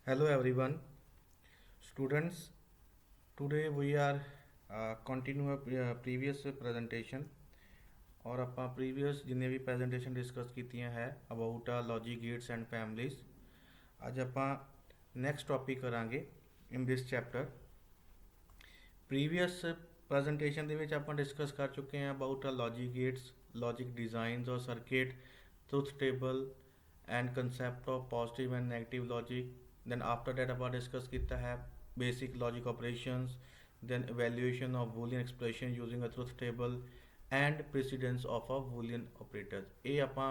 Hello everyone, students. Today we are continue previous presentation और ਆਪਾਂ previous ਜਿੰਨੇ ਵੀ presentation discuss ਕੀਤੀਆਂ ਹੈ about logic gates and families। ਅੱਜ ਆਪਾਂ next topic ਕਰਾਂਗੇ in this chapter। previous presentation ਦੇ ਵਿੱਚ ਆਪਾਂ discuss ਕਰ ਚੁੱਕੇ ਹਾਂ about logic gates, logic designs or circuit, truth table and concept of positive and negative logic। then after that ਆਪਾਂ discuss ਕੀਤਾ ਹੈ basic logic operations, then evaluation of boolean expression using a truth table and precedence of a boolean operators। ਇਹ ਆਪਾਂ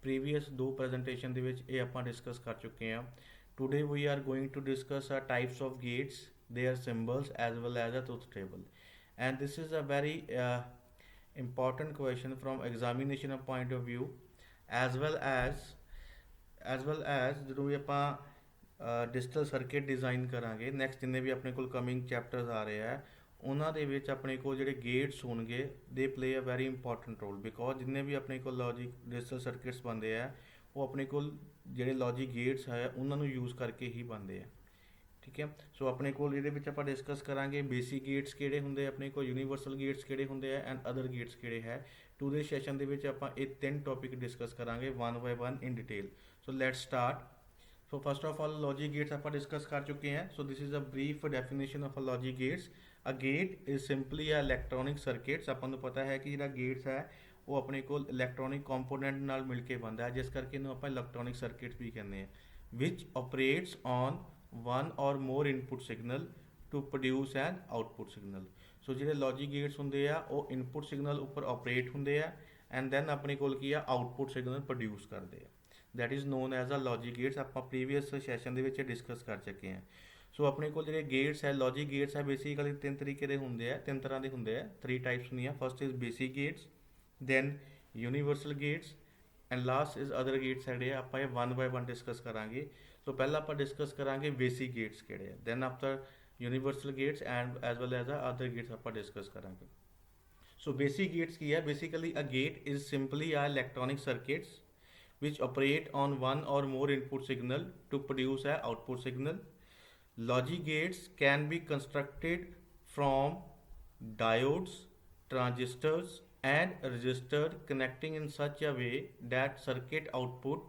previous ਦੋ presentation ਦੇ ਵਿੱਚ ਇਹ ਆਪਾਂ discuss ਕਰ ਚੁੱਕੇ ਹਾਂ। today we are going to discuss types of gates, their symbols as well as a truth table, and this is a very important question from examination point of view as well as ਜਦੋਂ ਵੀ ਆਪਾਂ digital circuit design ਕਰਾਂਗੇ next ਜਿੰਨੇ ਵੀ ਆਪਣੇ ਕੋਲ coming chapters ਆ ਰਹੇ ਆ ਉਹਨਾਂ ਦੇ ਵਿੱਚ ਆਪਣੇ ਕੋਲ ਜਿਹੜੇ ਗੇਟਸ ਹੋਣਗੇ ਦੇ play a very important role because ਜਿੰਨੇ ਵੀ ਆਪਣੇ ਕੋਲ ਲੌਜਿਕ ਡਿਜੀਟਲ ਸਰਕਟਸ ਬਣਦੇ ਆ ਉਹ ਆਪਣੇ ਕੋਲ ਜਿਹੜੇ ਲੌਜਿਕ ਗੇਟਸ ਹੈ ਉਹਨਾਂ ਨੂੰ ਯੂਜ਼ ਕਰਕੇ ਹੀ ਬਣਦੇ ਆ। ਠੀਕ ਹੈ, ਸੋ ਆਪਣੇ ਕੋਲ ਇਹਦੇ ਵਿੱਚ ਆਪਾਂ ਡਿਸਕਸ ਕਰਾਂਗੇ ਬੇਸਿਕ ਗੇਟਸ ਕਿਹੜੇ ਹੁੰਦੇ ਆਪਣੇ ਕੋਲ, ਯੂਨੀਵਰਸਲ ਗੇਟਸ ਕਿਹੜੇ ਹੁੰਦੇ ਆ ਐਂਡ ਅਦਰ ਗੇਟਸ ਕਿਹੜੇ ਹੈ। ਟੂਡੇ ਸੈਸ਼ਨ ਦੇ ਵਿੱਚ ਆਪਾਂ ਇਹ ਤਿੰਨ ਟੌਪਿਕ ਡਿਸਕਸ ਕਰਾਂਗੇ one by one in detail. So let's start. So first of all logic gates ਆਪਾਂ discuss ਕਰ ਚੁੱਕੇ हैं। So this is a brief definition of a logic gates। A gate is simply a electronic circuits। ਆਪਾਂ ਨੂੰ ਪਤਾ ਹੈ ਕਿ ਜਿਹੜਾ gates ਹੈ ਉਹ ਆਪਣੇ ਕੋਲ electronic component ਨਾਲ ਮਿਲ ਕੇ ਬਣਦਾ ਹੈ ਜਿਸ ਕਰਕੇ ਇਹਨੂੰ ਆਪਾਂ electronic circuits ਵੀ ਕਹਿੰਦੇ ਹਾਂ which operates on one or more input signal to produce an output signal। So ਜਿਹੜੇ logic gates ਹੁੰਦੇ ਆ ਉਹ input signal ਉੱਪਰ operate ਹੁੰਦੇ ਆ and then ਆਪਣੇ ਕੋਲ ਕੀ ਆ output signal produce ਕਰਦੇ ਆ। that is known as a logic gates। ਆਪਾਂ previous session ਦੇ ਵਿੱਚ ਡਿਸਕਸ ਕਰ ਚੁੱਕੇ ਹਾਂ। ਸੋ ਆਪਣੇ ਕੋਲ ਜਿਹੜੇ ਗੇਟਸ ਹੈ logic gates ਹੈ ਬੇਸਿਕਲੀ ਤਿੰਨ ਤਰੀਕੇ ਦੇ ਹੁੰਦੇ ਆ, ਤਿੰਨ ਤਰ੍ਹਾਂ ਦੇ ਹੁੰਦੇ ਆ, 3 ਟਾਈਪਸ ਹੁੰਦੀਆਂ। First is basic gates, then universal gates and last is other gates ਜਿਹੜੇ ਆਪਾਂ ਇਹ ਵਨ ਬਾਏ ਵਨ ਡਿਸਕਸ ਕਰਾਂਗੇ। ਸੋ ਪਹਿਲਾਂ ਆਪਾਂ ਡਿਸਕਸ ਕਰਾਂਗੇ ਬੇਸਿਕ ਗੇਟਸ ਕਿਹੜੇ ਆ, then after universal gates and as well as other gates ਆਪਾਂ ਡਿਸਕਸ ਕਰਾਂਗੇ। ਸੋ ਬੇਸਿਕ ਗੇਟਸ ਕੀ ਹੈ, basically a gate is simply a electronic circuits which operate on one or more input signal to produce an output signal। Logic gates can be constructed from diodes, transistors and resistors connecting in such a way that circuit output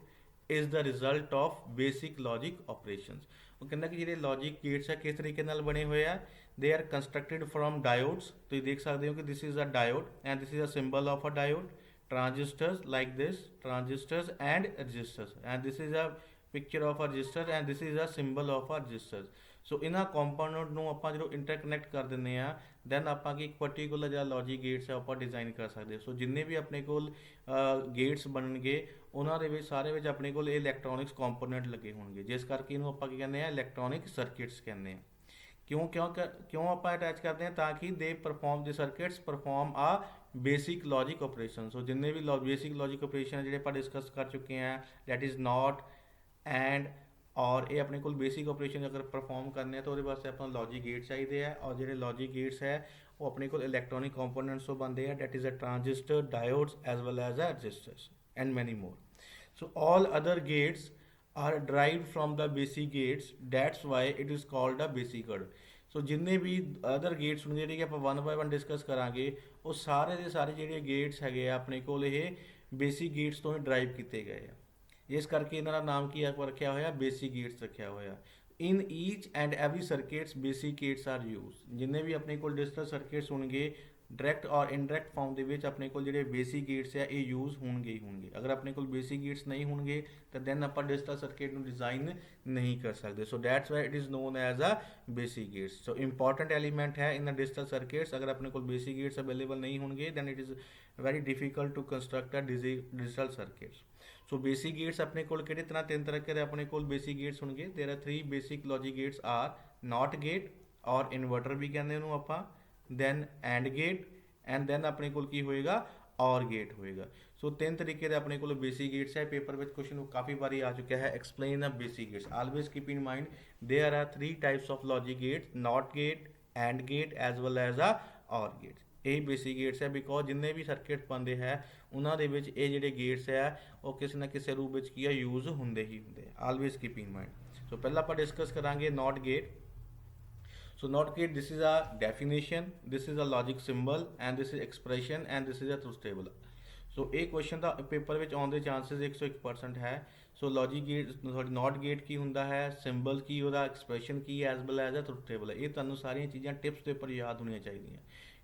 is the result of basic logic operations। ਉਹ ਕਹਿੰਦਾ ਕਿ ਜਿਹੜੇ logic gates ਹੈ ਕਿਸ ਤਰੀਕੇ ਨਾਲ ਬਣੇ ਹੋਏ ਆ, they are constructed from diodes। ਤੁਸੀਂ ਦੇਖ ਸਕਦੇ ਹੋ ਕਿ this is a diode and this is a symbol of a diode। transistors like this, transistors and resistors, and this is a picture of a resistor and this is a symbol of a resistors। ਸੋ ਇਹਨਾਂ component ਨੂੰ ਆਪਾਂ ਜਦੋਂ ਇੰਟਰਕਨੈਕਟ ਕਰ ਦਿੰਦੇ ਆ then ਆਪਾਂ ਕੀ ਇੱਕ particular ਜਿਹੜਾ ਲੌਜਿਕ ਗੇਟਸ ਹੈ ਆਪਾਂ ਡਿਜ਼ਾਈਨ ਕਰ ਸਕਦੇ। ਸੋ ਜਿੰਨੇ ਵੀ ਆਪਣੇ ਕੋਲ ਗੇਟਸ ਬਣਨਗੇ ਉਹਨਾਂ ਦੇ ਵਿੱਚ ਸਾਰੇ ਵਿੱਚ ਆਪਣੇ ਕੋਲ ਇਹ ਇਲੈਕਟ੍ਰੋਨਿਕਸ ਕੰਪੋਨੈਂਟ ਲੱਗੇ ਹੋਣਗੇ ਜਿਸ ਕਰਕੇ ਇਹਨੂੰ ਆਪਾਂ ਕੀ ਕਹਿੰਦੇ ਆ ਇਲੈਕਟ੍ਰੋਨਿਕ ਸਰਕਿਟਸ ਕਹਿੰਦੇ ਆ। ਕਿਉਂ ਆਪਾਂ ਅਟੈਚ ਕਰਦੇ ਹਾਂ ਤਾਂ ਕਿ ਦੇ ਪਰਫਾਰਮ ਦੇ ਸਰਕਿਟਸ ਪਰਫਾਰਮ ਆ ਬੇਸਿਕ ਲੌਜਿਕ ਆਪਰੇਸ਼ਨ। ਸੋ ਜਿੰਨੇ ਵੀ ਬੇਸਿਕ ਲੌਜਿਕ ਆਪਰੇਸ਼ਨ ਜਿਹੜੇ ਆਪਾਂ ਡਿਸਕਸ ਕਰ ਚੁੱਕੇ ਹਾਂ ਦੈਟ ਇਜ਼ ਨਾਟ ਐਂਡ ਔਰ ਇਹ ਆਪਣੇ ਕੋਲ ਬੇਸਿਕ ਆਪਰੇਸ਼ਨ ਅਗਰ ਪਰਫਾਰਮ ਕਰਨੇ ਆ ਤਾਂ ਉਹਦੇ ਵਾਸਤੇ ਆਪਾਂ ਨੂੰ ਲੌਜਿਕ ਗੇਟ ਚਾਹੀਦੇ ਆ ਔਰ ਜਿਹੜੇ ਲੌਜਿਕ ਗੇਟਸ ਹੈ ਉਹ ਆਪਣੇ ਕੋਲ ਇਲੈਕਟ੍ਰੋਨਿਕ ਕੰਪੋਨੈਂਟਸ ਤੋਂ ਬਣਦੇ ਆ that is a transistor, diodes as well as a resistors and many more. So all other gates are derived from the basic gates, that's why it is called a basic gate। ਸੋ ਜਿੰਨੇ ਵੀ other Gates ਹੁੰਦੇ ਜਿਹੜੇ ਕਿ ਆਪਾਂ one by one discuss ਕਰਾਂਗੇ ਉਹ ਸਾਰੇ ਦੇ ਸਾਰੇ ਜਿਹੜੇ ਗੇਟਸ ਹੈਗੇ ਆ ਆਪਣੇ ਕੋਲ ਇਹ ਬੇਸਿਕ ਗੇਟਸ ਤੋਂ ਹੀ ਡਰਾਈਵ ਕੀਤੇ ਗਏ ਆ ਇਸ ਕਰਕੇ ਇਹਨਾਂ ਦਾ ਨਾਮ ਕੀ ਆਪਾਂ ਰੱਖਿਆ ਹੋਇਆ ਬੇਸਿਕ ਗੇਟਸ ਰੱਖਿਆ ਹੋਇਆ। In each and every circuits basic gates are use. ਜਿੰਨੇ ਵੀ ਆਪਣੇ ਕੋਲ ਡਿਜੀਟਲ ਸਰਕਿਟਸ ਹੋਣਗੇ ਡਾਇਰੈਕਟ ਔਰ ਇਨਡਾਇਰੈਕਟ ਫਾਰਮ ਦੇ ਵਿੱਚ ਆਪਣੇ ਕੋਲ ਜਿਹੜੇ ਬੇਸਿਕ ਗੇਟਸ ਆ ਇਹ ਯੂਜ਼ ਹੋਣਗੇ ਹੀ ਹੋਣਗੇ। ਅਗਰ ਆਪਣੇ ਕੋਲ ਬੇਸਿਕ ਗੇਟਸ ਨਹੀਂ ਹੋਣਗੇ ਤਾਂ ਦੈਨ ਆਪਾਂ ਡਿਜੀਟਲ ਸਰਕਿਟ ਨੂੰ ਡਿਜ਼ਾਈਨ ਨਹੀਂ ਕਰ ਸਕਦੇ। So that's why it is known as a basic gates. So important element ਹੈ ਇਨ ਦ ਡਿਜੀਟਲ ਸਰਕਿਟਸ। ਅਗਰ ਆਪਣੇ ਕੋਲ ਬੇਸਿਕ ਗੇਟਸ ਅਵੇਲੇਬਲ ਨਹੀਂ ਹੋਣਗੇ then it is very difficult to construct a digital circuits. So basic gates ਆਪਣੇ ਕੋਲ ਕਿਹੜੇ ਤਰ੍ਹਾਂ ਤਿੰਨ ਤਰ੍ਹਾਂ ਦੇ ਆਪਣੇ ਕੋਲ ਬੇਸਿਕ ਗੇਟਸ ਹੋਣਗੇ। There are 3 basic logic gates are not gate or inverter ਵੀ ਕਹਿੰਦੇ ਉਹਨੂੰ ਆਪਾਂ, then and gate and then ਆਪਣੇ ਕੋਲ ਕੀ ਹੋਏਗਾ ਔਰ ਗੇਟ ਹੋਏਗਾ। ਸੋ ਤਿੰਨ ਤਰੀਕੇ ਦੇ ਆਪਣੇ ਕੋਲ ਬੇਸਿਕ ਗੇਟਸ ਹੈ। ਪੇਪਰ ਵਿੱਚ ਕੁਐਸਚਨ ਕਾਫੀ ਵਾਰੀ ਆ ਚੁੱਕਿਆ ਹੈ explain the basic gates. Always keep in mind there are 3 types of logic gates, not gate, and gate as well as a ਔਰ ਗੇਟ। ਇਹ ਬੇਸਿਕ ਗੇਟਸ ਹੈ ਬਿਕੋਜ਼ ਜਿੰਨੇ ਵੀ ਸਰਕਿਟ ਬਣਦੇ ਹੈ ਉਹਨਾਂ ਦੇ ਵਿੱਚ ਇਹ ਜਿਹੜੇ ਗੇਟਸ ਹੈ ਉਹ ਕਿਸੇ ਨਾ ਕਿਸੇ ਰੂਪ ਵਿੱਚ ਕੀ ਹੈ ਯੂਜ਼ ਹੁੰਦੇ ਹੀ ਹੁੰਦੇ। Always keep in mind. So ਪਹਿਲਾਂ ਆਪਾਂ ਡਿਸਕਸ ਕਰਾਂਗੇ not gate. So not gate, this is a definition, this is a logic symbol, and this is expression, and this is a truth table. So ਇਹ question ਦਾ paper ਵਿੱਚ ਆਉਣ ਦੇ chances 101% ਹੈ। So logic gate sorry not gate ਕੀ ਹੁੰਦਾ ਹੈ, symbol ਕੀ ਉਹਦਾ, ਐਕਸਪ੍ਰੈਸ਼ਨ ਕੀ as well as a truth table ਹੈ। ਇਹ ਤੁਹਾਨੂੰ ਸਾਰੀਆਂ ਚੀਜ਼ਾਂ ਟਿਪਸ ਦੇ ਉੱਪਰ ਯਾਦ ਹੋਣੀਆਂ ਚਾਹੀਦੀਆਂ।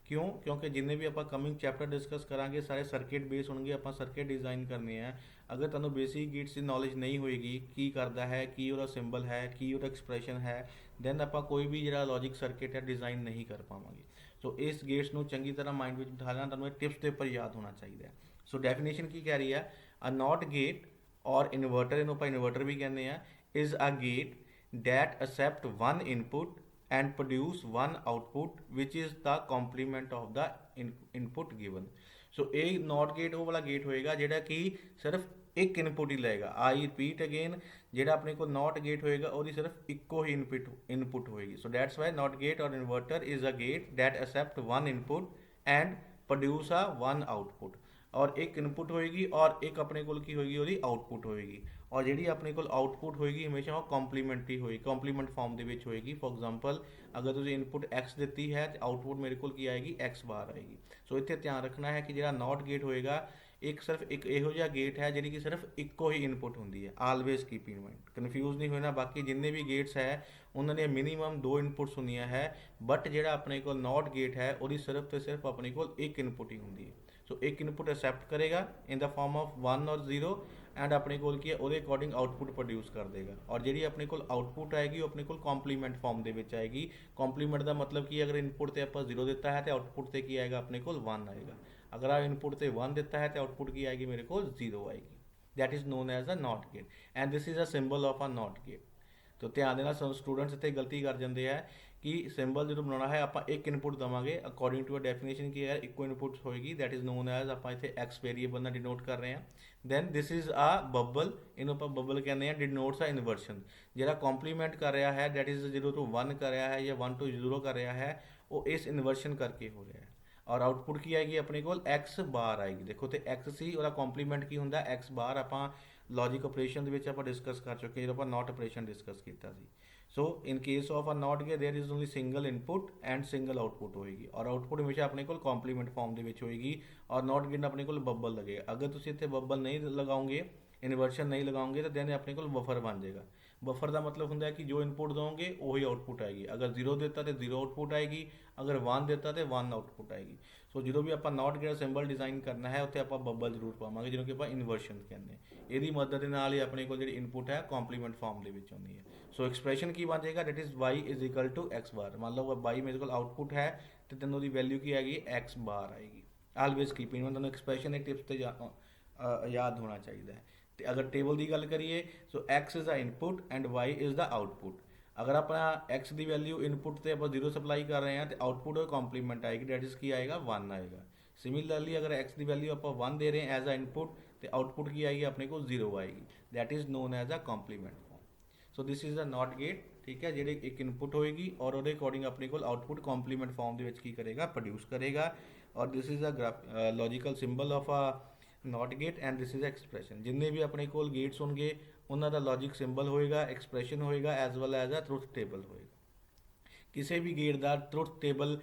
ਕਿਉਂ? ਕਿਉਂਕਿ ਜਿੰਨੇ ਵੀ ਆਪਾਂ ਕਮਿੰਗ ਚੈਪਟਰ ਡਿਸਕਸ ਕਰਾਂਗੇ ਸਾਰੇ ਸਰਕਟ ਬੇਸ ਹੋਣਗੇ, ਆਪਾਂ ਸਰਕਟ ਡਿਜ਼ਾਈਨ ਕਰਨੇ ਆ। ਅਗਰ ਤੁਹਾਨੂੰ ਬੇਸਿਕ ਗੇਟਸ ਦੀ ਨੌਲੇਜ ਨਹੀਂ ਹੋਏਗੀ, ਕੀ ਕਰਦਾ ਹੈ, ਕੀ ਉਹਦਾ ਸਿੰਬਲ ਹੈ, ਕੀ ਉਹਦਾ ਐਕਸਪ੍ਰੈਸ਼ਨ ਹੈ, ਦੈਨ ਆਪਾਂ ਕੋਈ ਵੀ ਜਿਹੜਾ ਲੌਜਿਕ ਸਰਕਟ ਹੈ ਡਿਜ਼ਾਈਨ ਨਹੀਂ ਕਰ ਪਾਵਾਂਗੇ। ਸੋ ਇਸ ਗੇਟਸ ਨੂੰ ਚੰਗੀ ਤਰ੍ਹਾਂ ਮਾਈਂਡ ਵਿੱਚ ਬਿਠਾ ਲੈਣਾ, ਤੁਹਾਨੂੰ ਇਹ ਟਿਪਸ ਦੇ ਉੱਪਰ ਯਾਦ ਹੋਣਾ ਚਾਹੀਦਾ ਹੈ। ਸੋ ਡੈਫੀਨੇਸ਼ਨ ਕੀ ਕਹਿ ਰਹੀ ਹੈ, a note gate or inverter, ਇਹਨੂੰ ਆਪਾਂ ਇਨਵਰਟਰ ਵੀ ਕਹਿੰਦੇ ਆ, is a gate that accept one input and produce one output which is the complement of the input given। so ਇਹ not gate ਉਹ ਵਾਲਾ ਗੇਟ ਹੋਏਗਾ ਜਿਹੜਾ ਕਿ ਸਿਰਫ ਇੱਕ ਇਨਪੁਟ ਹੀ ਲਏਗਾ। ਆਈ ਰਿਪੀਟ ਅਗੇਨ, ਜਿਹੜਾ ਆਪਣੇ ਕੋਲ not gate ਹੋਏਗਾ ਉਹਦੀ ਸਿਰਫ ਇੱਕੋ ਹੀ ਇਨਪੁਟ ਹੋਏਗੀ। so that's why not gate or inverter is a gate that accept one input and produce a one output। ਔਰ ਇੱਕ ਇਨਪੁਟ ਹੋਏਗੀ ਔਰ ਇੱਕ ਆਪਣੇ ਕੋਲ ਕੀ ਹੋਏਗੀ, ਉਹਦੀ ਆਊਟਪੁੱਟ ਹੋਏਗੀ। ਔਰ ਜਿਹੜੀ ਆਪਣੇ ਕੋਲ ਆਊਟਪੁੱਟ ਹੋਏਗੀ ਹਮੇਸ਼ਾ ਉਹ ਕੰਪਲੀਮੈਂਟਰੀ ਹੋਏਗੀ, ਕੰਪਲੀਮੈਂਟ ਫਾਰਮ ਦੇ ਵਿੱਚ ਹੋਏਗੀ। ਫੋਰ ਐਗਜ਼ਾਮਪਲ ਅਗਰ ਤੁਸੀਂ ਇਨਪੁਟ x ਦਿੱਤੀ ਹੈ ਤੇ ਆਊਟਪੁੱਟ ਮੇਰੇ ਕੋਲ ਕੀ ਆਏਗੀ, x ਬਾਰ ਆਏਗੀ। ਸੋ ਇੱਥੇ ਧਿਆਨ ਰੱਖਣਾ ਹੈ ਕਿ ਜਿਹੜਾ ਨੋਟ ਗੇਟ ਹੋਏਗਾ ਇੱਕ ਸਿਰਫ ਇੱਕ ਇਹੋ ਜਿਹਾ ਗੇਟ ਹੈ ਜਿਹੜੀ ਕਿ ਸਿਰਫ ਇੱਕੋ ਹੀ ਇਨਪੁਟ ਹੁੰਦੀ ਹੈ। Always keep in mind, confuse ਨਹੀਂ ਹੋਣਾ। ਬਾਕੀ ਜਿੰਨੇ ਵੀ ਗੇਟਸ ਹੈ ਉਹਨਾਂ ਦੀਆਂ ਮਿਨੀਮਮ 2 ਇਨਪੁਟਸ ਹੁੰਦੀਆਂ ਹੈ, ਬਟ ਜਿਹੜਾ ਆਪਣੇ ਕੋਲ ਨੋਟ ਗੇਟ ਹੈ ਉਹਦੀ ਸਿਰਫ ਤੇ ਸਿਰਫ ਆਪਣੇ ਕੋਲ ਇੱਕ ਇਨਪੁਟ ਹੀ ਹੁੰਦੀ ਹੈ। ਸੋ ਇੱਕ ਇਨਪੁਟ ਐਕਸੈਪਟ ਕਰੇਗਾ ਇਨ ਦਾ ਫਾਰਮ ਆਫ 1 ਔਰ 0 ਐਂਡ ਆਪਣੇ ਕੋਲ ਕੀ ਹੈ ਉਹਦੇ ਅਕੋਰਡਿੰਗ ਆਊਟਪੁੱਟ ਪ੍ਰੋਡਿਊਸ ਕਰ ਦੇਗਾ। ਔਰ ਜਿਹੜੀ ਆਪਣੇ ਕੋਲ ਆਊਟਪੁੱਟ ਆਏਗੀ ਉਹ ਆਪਣੇ ਕੋਲ ਕੰਪਲੀਮੈਂਟ ਫਾਰਮ ਦੇ ਵਿੱਚ ਆਏਗੀ। ਕੰਪਲੀਮੈਂਟ ਦਾ ਮਤਲਬ ਕੀ, ਅਗਰ ਇਨਪੁਟ ਤੇ ਆਪਾਂ 0 ਦਿੱਤਾ ਹੈ ਤੇ ਆਊਟਪੁੱਟ ਤੇ ਕੀ ਆਏਗਾ, ਆਪਣੇ ਕੋਲ 1 ਆਏਗਾ। ਅਗਰ ਆ ਇਨਪੁਟ ਤੇ 1 ਦਿੱਤਾ ਹੈ ਤੇ ਆਊਟਪੁੱਟ ਕੀ ਆਏਗੀ, ਮੇਰੇ ਕੋਲ 0 ਆਏਗੀ। That is known as a note gate and this is a symbol of a note gate. ਤੋ ਧਿਆਨ ਦੇਣਾ, ਸਟੂਡੈਂਟਸ ਇੱਥੇ ਗਲਤੀ ਕਰ ਜਾਂਦੇ ਆ ਕਿ ਸਿੰਬਲ ਜਦੋਂ ਬਣਾਉਣਾ ਹੈ ਆਪਾਂ ਇੱਕ ਇਨਪੁਟ ਦੇਵਾਂਗੇ। ਅਕੋਰਡਿੰਗ ਟੂ ਅ ਡੈਫੀਨੇਸ਼ਨ ਕੀ ਹੈ, ਇੱਕੋ ਇਨਪੁਟ ਹੋਏਗੀ। ਦੈਟ ਇਜ਼ ਨੋਨ ਐਜ਼, ਆਪਾਂ ਇੱਥੇ ਐਕਸ ਵੇਰੀਏਬਲ ਨਾਲ ਡਿਨੋਟ ਕਰ ਰਹੇ ਹਾਂ। Then this is a bubble, ਇਹਨੂੰ ਆਪਾਂ ਬਬਲ ਕਹਿੰਦੇ ਹਾਂ, ਡਿਨੋਟਸ ਅ ਇਨਵਰਸ਼ਨ। ਜਿਹੜਾ ਕੰਪਲੀਮੈਂਟ ਕਰ ਰਿਹਾ ਹੈ ਦੈਟ ਇਜ਼ 0 ਤੋਂ 1 ਕਰ ਰਿਹਾ ਹੈ ਜਾਂ 1 ਤੋਂ 0 ਕਰ ਰਿਹਾ ਹੈ, ਉਹ ਇਸ ਇਨਵਰਸ਼ਨ ਕਰਕੇ ਹੋ ਰਿਹਾ ਹੈ। ਔਰ ਆਊਟਪੁੱਟ ਕੀ ਆਏਗੀ, ਆਪਣੇ ਕੋਲ x ਬਾਰ ਆਏਗੀ। ਦੇਖੋ ਤੇ x ਸੀ, ਉਹਦਾ ਕੰਪਲੀਮੈਂਟ ਕੀ ਹੁੰਦਾ, x ਬਾਰ। ਆਪਾਂ ਲੌਜਿਕ ਆਪਰੇਸ਼ਨ ਦੇ ਵਿੱਚ ਆਪਾਂ ਡਿਸਕਸ ਕਰ ਚੁੱਕੇ ਜਦੋਂ ਆਪਾਂ ਨੋਟ ਆਪਰੇਸ਼ਨ ਡਿਸਕਸ ਕੀਤਾ ਸੀ। So in case of a note gate there is only single input and single output ਹੋਏਗੀ। ਔਰ ਆਊਟਪੁੱਟ ਹਮੇਸ਼ਾ ਆਪਣੇ ਕੋਲ ਕੰਪਲੀਮੈਂਟ ਫਾਰਮ ਦੇ ਵਿੱਚ ਹੋਏਗੀ। ਔਰ ਨੋਟ ਗੇਟ ਆਪਣੇ ਕੋਲ ਬੱਬਲ ਲੱਗੇਗਾ। ਅਗਰ ਤੁਸੀਂ ਇੱਥੇ ਬੱਬਲ ਨਹੀਂ ਲਗਾਓਗੇ, ਇਨਵਰਸ਼ਨ ਨਹੀਂ ਲਗਾਓਗੇ, ਤਾਂ ਦੈਨ ਆਪਣੇ ਕੋਲ ਬਫਰ ਬਣ ਜਾਏਗਾ। ਬਫਰ ਦਾ ਮਤਲਬ ਹੁੰਦਾ ਹੈ ਕਿ ਜੋ ਇਨਪੁਟ ਦੋਗੇ ਉਹੀ ਆਊਟਪੁੱਟ ਆਏਗੀ। ਅਗਰ 0 ਦਿੱਤਾ ਤੇ 0 ਆਊਟਪੁੱਟ ਆਏਗੀ, ਅਗਰ 1 ਦਿੱਤਾ ਤੇ 1 ਆਊਟਪੁੱਟ ਆਏਗੀ। ਸੋ ਜਦੋਂ ਵੀ ਆਪਾਂ ਨੋਟ ਗੇਟ ਸਿੰਬਲ ਡਿਜ਼ਾਈਨ ਕਰਨਾ ਹੈ ਉੱਥੇ ਆਪਾਂ ਬੱਬਲ ਜ਼ਰੂਰ ਪਾਵਾਂਗੇ, ਜਿਹਨੂੰ ਕਿ ਆਪਾਂ ਇਨਵਰਸ਼ਨ ਕਹਿੰਦੇ ਹਾਂ। ਇਹਦੀ ਮਦਦ ਦੇ ਨਾਲ ਹੀ ਆਪਣੇ ਕੋਲ ਜਿਹੜੀ ਇਨਪੁਟ ਹੈ ਕੰਪਲੀਮੈਂਟ ਫਾਰਮ ਦੇ ਵਿੱਚ ਆਉਂਦੀ ਹੈ। ਸੋ ਐਕਸਪ੍ਰੈਸ਼ਨ ਕੀ ਬਣ ਜਾਏਗਾ, that is y is equal to x bar. ਮੰਨ ਲਓ y ਮੇਰੇ ਕੋਲ ਆਊਟਪੁੱਟ ਹੈ ਤੇ ਤੈਨੂੰ ਉਹਦੀ ਵੈਲਿਊ ਕੀ ਆਏਗੀ, x ਬਾਰ ਆਏਗੀ। ਆਲਵੇਜ਼ ਕੀਪ ਇਨ, ਤੁਹਾਨੂੰ ਐਕਸਪ੍ਰੈਸ਼ਨ ਦੇ ਟਿਪਸ ਤੇ ਯਾਦ ਹੋਣਾ ਚਾਹੀਦਾ ਹੈ। ਤੇ ਅਗਰ ਟੇਬਲ ਦੀ ਗੱਲ ਕਰੀਏ, ਸੋ x is the input and y is the output. ਅਗਰ ਆਪਣਾ x ਦੀ ਵੈਲਿਊ ਇਨਪੁਟ ਤੇ ਆਪਾਂ 0 ਸਪਲਾਈ ਕਰ ਰਹੇ ਹਾਂ ਤੇ ਆਊਟਪੁੱਟ ਉਹ ਕੰਪਲੀਮੈਂਟ ਆਏਗੀ, ਦੈਟ ਇਜ਼ ਕੀ ਆਏਗਾ, 1 ਆਏਗਾ। ਸਿਮਿਲਰਲੀ ਅਗਰ x ਦੀ ਵੈਲਿਊ ਆਪਾਂ 1 ਦੇ ਰਹੇ ਹਾਂ ਐਜ਼ ਅ ਇਨਪੁਟ ਤੇ ਆਊਟਪੁੱਟ ਕੀ ਆਏਗੀ, ਆਪਣੇ ਕੋਲ 0 ਆਏਗੀ। That is known as a complement form. So this is a note gate, ਠੀਕ ਹੈ, ਜਿਹੜੇ ਇੱਕ ਇਨਪੁਟ ਹੋਏਗੀ ਔਰ ਉਹਦੇ ਅਕੋਰਡਿੰਗ ਆਪਣੇ ਕੋਲ ਆਊਟਪੁੱਟ ਕੰਪਲੀਮੈਂਟ ਫਾਰਮ ਦੇ ਵਿੱਚ ਕੀ ਕਰੇਗਾ, ਪ੍ਰੋਡਿਊਸ ਕਰੇਗਾ। ਔਰ this is a logical symbol of a note gate and this is expression. ਜਿੰਨੇ ਵੀ ਆਪਣੇ ਕੋਲ ਗੇਟਸ ਹੋਣਗੇ ਉਹਨਾਂ ਦਾ ਲੌਜਿਕ ਸਿੰਬਲ ਹੋਏਗਾ, ਐਕਸਪ੍ਰੈਸ਼ਨ ਹੋਏਗਾ, as well as a truth table ਹੋਏਗਾ। ਕਿਸੇ ਵੀ ਗੇਟ ਦਾ ਟਰੁਥ ਟੇਬਲ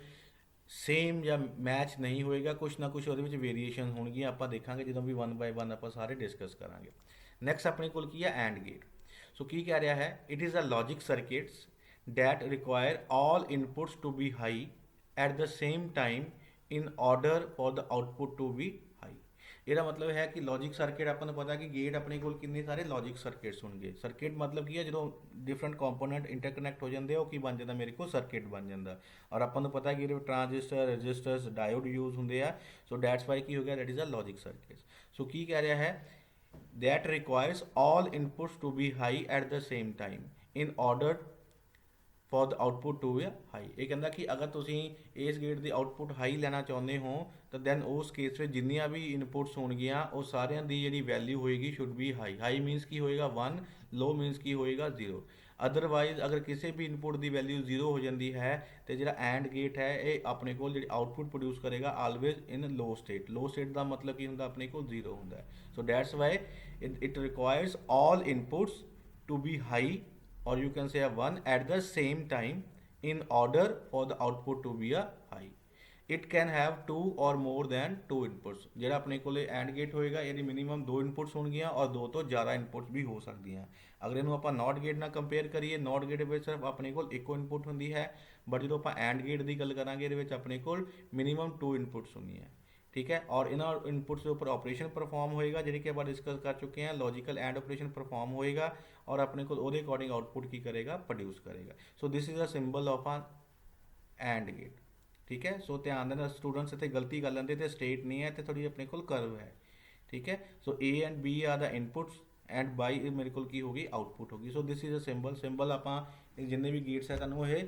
ਸੇਮ ਜਾਂ ਮੈਚ ਨਹੀਂ ਹੋਏਗਾ, ਕੁਛ ਨਾ ਕੁਛ ਉਹਦੇ ਵਿੱਚ ਵੇਰੀਏਸ਼ਨ ਹੋਣਗੀਆਂ। ਆਪਾਂ ਦੇਖਾਂਗੇ ਜਦੋਂ ਵੀ 1 ਬਾਏ 1 ਆਪਾਂ ਸਾਰੇ ਡਿਸਕਸ ਕਰਾਂਗੇ। ਨੈਕਸਟ ਆਪਣੇ ਕੋਲ ਕੀ ਹੈ, ਐਂਡ ਗੇਟ। ਸੋ ਕੀ ਕਹਿ ਰਿਹਾ ਹੈ, it is a logic circuits that require all inputs to be high at the same time in order for the output to be high. ਇਹਦਾ ਮਤਲਬ ਹੈ ਕਿ ਲੌਜਿਕ ਸਰਕਿਟ, ਆਪਾਂ ਨੂੰ ਪਤਾ ਕਿ ਗੇਟ ਆਪਣੇ ਕੋਲ ਕਿੰਨੇ ਸਾਰੇ ਲੌਜਿਕ ਸਰਕਿਟਸ ਹੋਣਗੇ। ਸਰਕਿਟ ਮਤਲਬ ਕੀ ਹੈ, ਜਦੋਂ ਡਿਫਰੈਂਟ ਕੰਪੋਨੈਂਟ ਇੰਟਰਕਨੈਕਟ ਹੋ ਜਾਂਦੇ ਆ ਉਹ ਕੀ ਬਣ ਜਾਂਦਾ, ਮੇਰੇ ਕੋਲ ਸਰਕਿਟ ਬਣ ਜਾਂਦਾ। ਔਰ ਆਪਾਂ ਨੂੰ ਪਤਾ ਕਿ ਇਹਦੇ ਵਿੱਚ ਟ੍ਰਾਂਜਿਸਟਰ, ਰੈਜ਼ਿਸਟਰਸ, ਡਾਇਓਡ ਯੂਜ਼ ਹੁੰਦੇ ਆ। ਸੋ ਦੈਟਸ ਵਾਈ ਕੀ ਹੋ ਗਿਆ, that is a logic circuit. So ਕੀ ਕਹਿ ਰਿਹਾ ਹੈ, that requires all inputs to be high at the same time in order for the output to be high। ਇਹ ਕਹਿੰਦਾ ਕਿ ਅਗਰ ਤੁਸੀਂ ਇਸ ਗੇਟ ਦੀ ਆਊਟਪੁੱਟ ਹਾਈ ਲੈਣਾ ਚਾਹੁੰਦੇ ਹੋ ਤਾਂ ਦੈਨ ਉਸ ਕੇਸ ਵਿੱਚ ਜਿੰਨੀਆਂ ਵੀ ਇਨਪੁਟਸ ਹੋਣਗੀਆਂ ਉਹ ਸਾਰਿਆਂ ਦੀ ਜਿਹੜੀ ਵੈਲਿਊ ਹੋਏਗੀ should be high. High means ਕੀ ਹੋਏਗਾ, 1, ਲੋ ਮੀਨਸ ਕੀ ਹੋਏਗਾ, 0। ਅਦਰਵਾਈਜ਼ ਅਗਰ ਕਿਸੇ ਵੀ ਇਨਪੁਟ ਦੀ ਵੈਲਿਊ 0 ਹੋ ਜਾਂਦੀ ਹੈ ਤੇ ਜਿਹੜਾ ਐਂਡ ਗੇਟ ਹੈ ਇਹ ਆਪਣੇ ਕੋਲ ਜਿਹੜੀ ਆਊਟਪੁੱਟ ਪ੍ਰੋਡਿਊਸ ਕਰੇਗਾ always in low state. Low state ਦਾ ਮਤਲਬ ਕੀ ਹੁੰਦਾ, ਆਪਣੇ ਕੋਲ 0 ਹੁੰਦਾ ਹੈ। So that's why it requires all inputs to be high or you can say a 1 at the same time in order for the output to be a high. It can have two or more than two inputs। ਜਿਹੜਾ ਆਪਣੇ ਕੋਲੇ and gate ਹੋਏਗਾ ਇਹਦੀ minimum ਦੋ inputs ਹੋਣਗੀਆਂ ਔਰ ਦੋ ਤੋਂ ਜ਼ਿਆਦਾ ਇਨਪੁਟਸ ਵੀ ਹੋ ਸਕਦੀਆਂ। ਅਗਰ ਇਹਨੂੰ ਆਪਾਂ ਨੋਟ ਗੇਟ ਨਾਲ ਕੰਪੇਅਰ ਕਰੀਏ, ਨੋਟ ਗੇਟ ਵਿੱਚ ਸਿਰਫ ਆਪਣੇ ਕੋਲ ਇੱਕੋ ਇਨਪੁਟ ਹੁੰਦੀ ਹੈ, ਬਟ ਜਦੋਂ ਆਪਾਂ ਐਂਡ ਗੇਟ ਦੀ ਗੱਲ ਕਰਾਂਗੇ ਇਹਦੇ ਵਿੱਚ ਆਪਣੇ ਕੋਲ ਮਿਨੀਮਮ ਟੂ ਇਨਪੁਟਸ ਹੁੰਦੀਆਂ। ठीक है, और इन इनपुट्स के ऊपर ऑपरेशन परफॉर्म होएगा जिहड़ी कि आप डिस्कस कर चुके हैं। लॉजिकल एंड ऑपरेशन परफॉर्म होएगा और अपने को ਉਹਦੇ अकॉर्डिंग आउटपुट की करेगा, प्रोड्यूस करेगा। So this is a symbol of a and gate. ठीक है, सो ध्यान देना स्टूडेंट्स इतने गलती कर लेंगे तो स्टेट नहीं है तो थोड़ी अपने को कर्व है। ठीक है, so A and B are the inputs and Y मेरे को की होगी आउटपुट होगी। So this is a symbol आप जिन्ने भी गेट्स है तुहानूं ये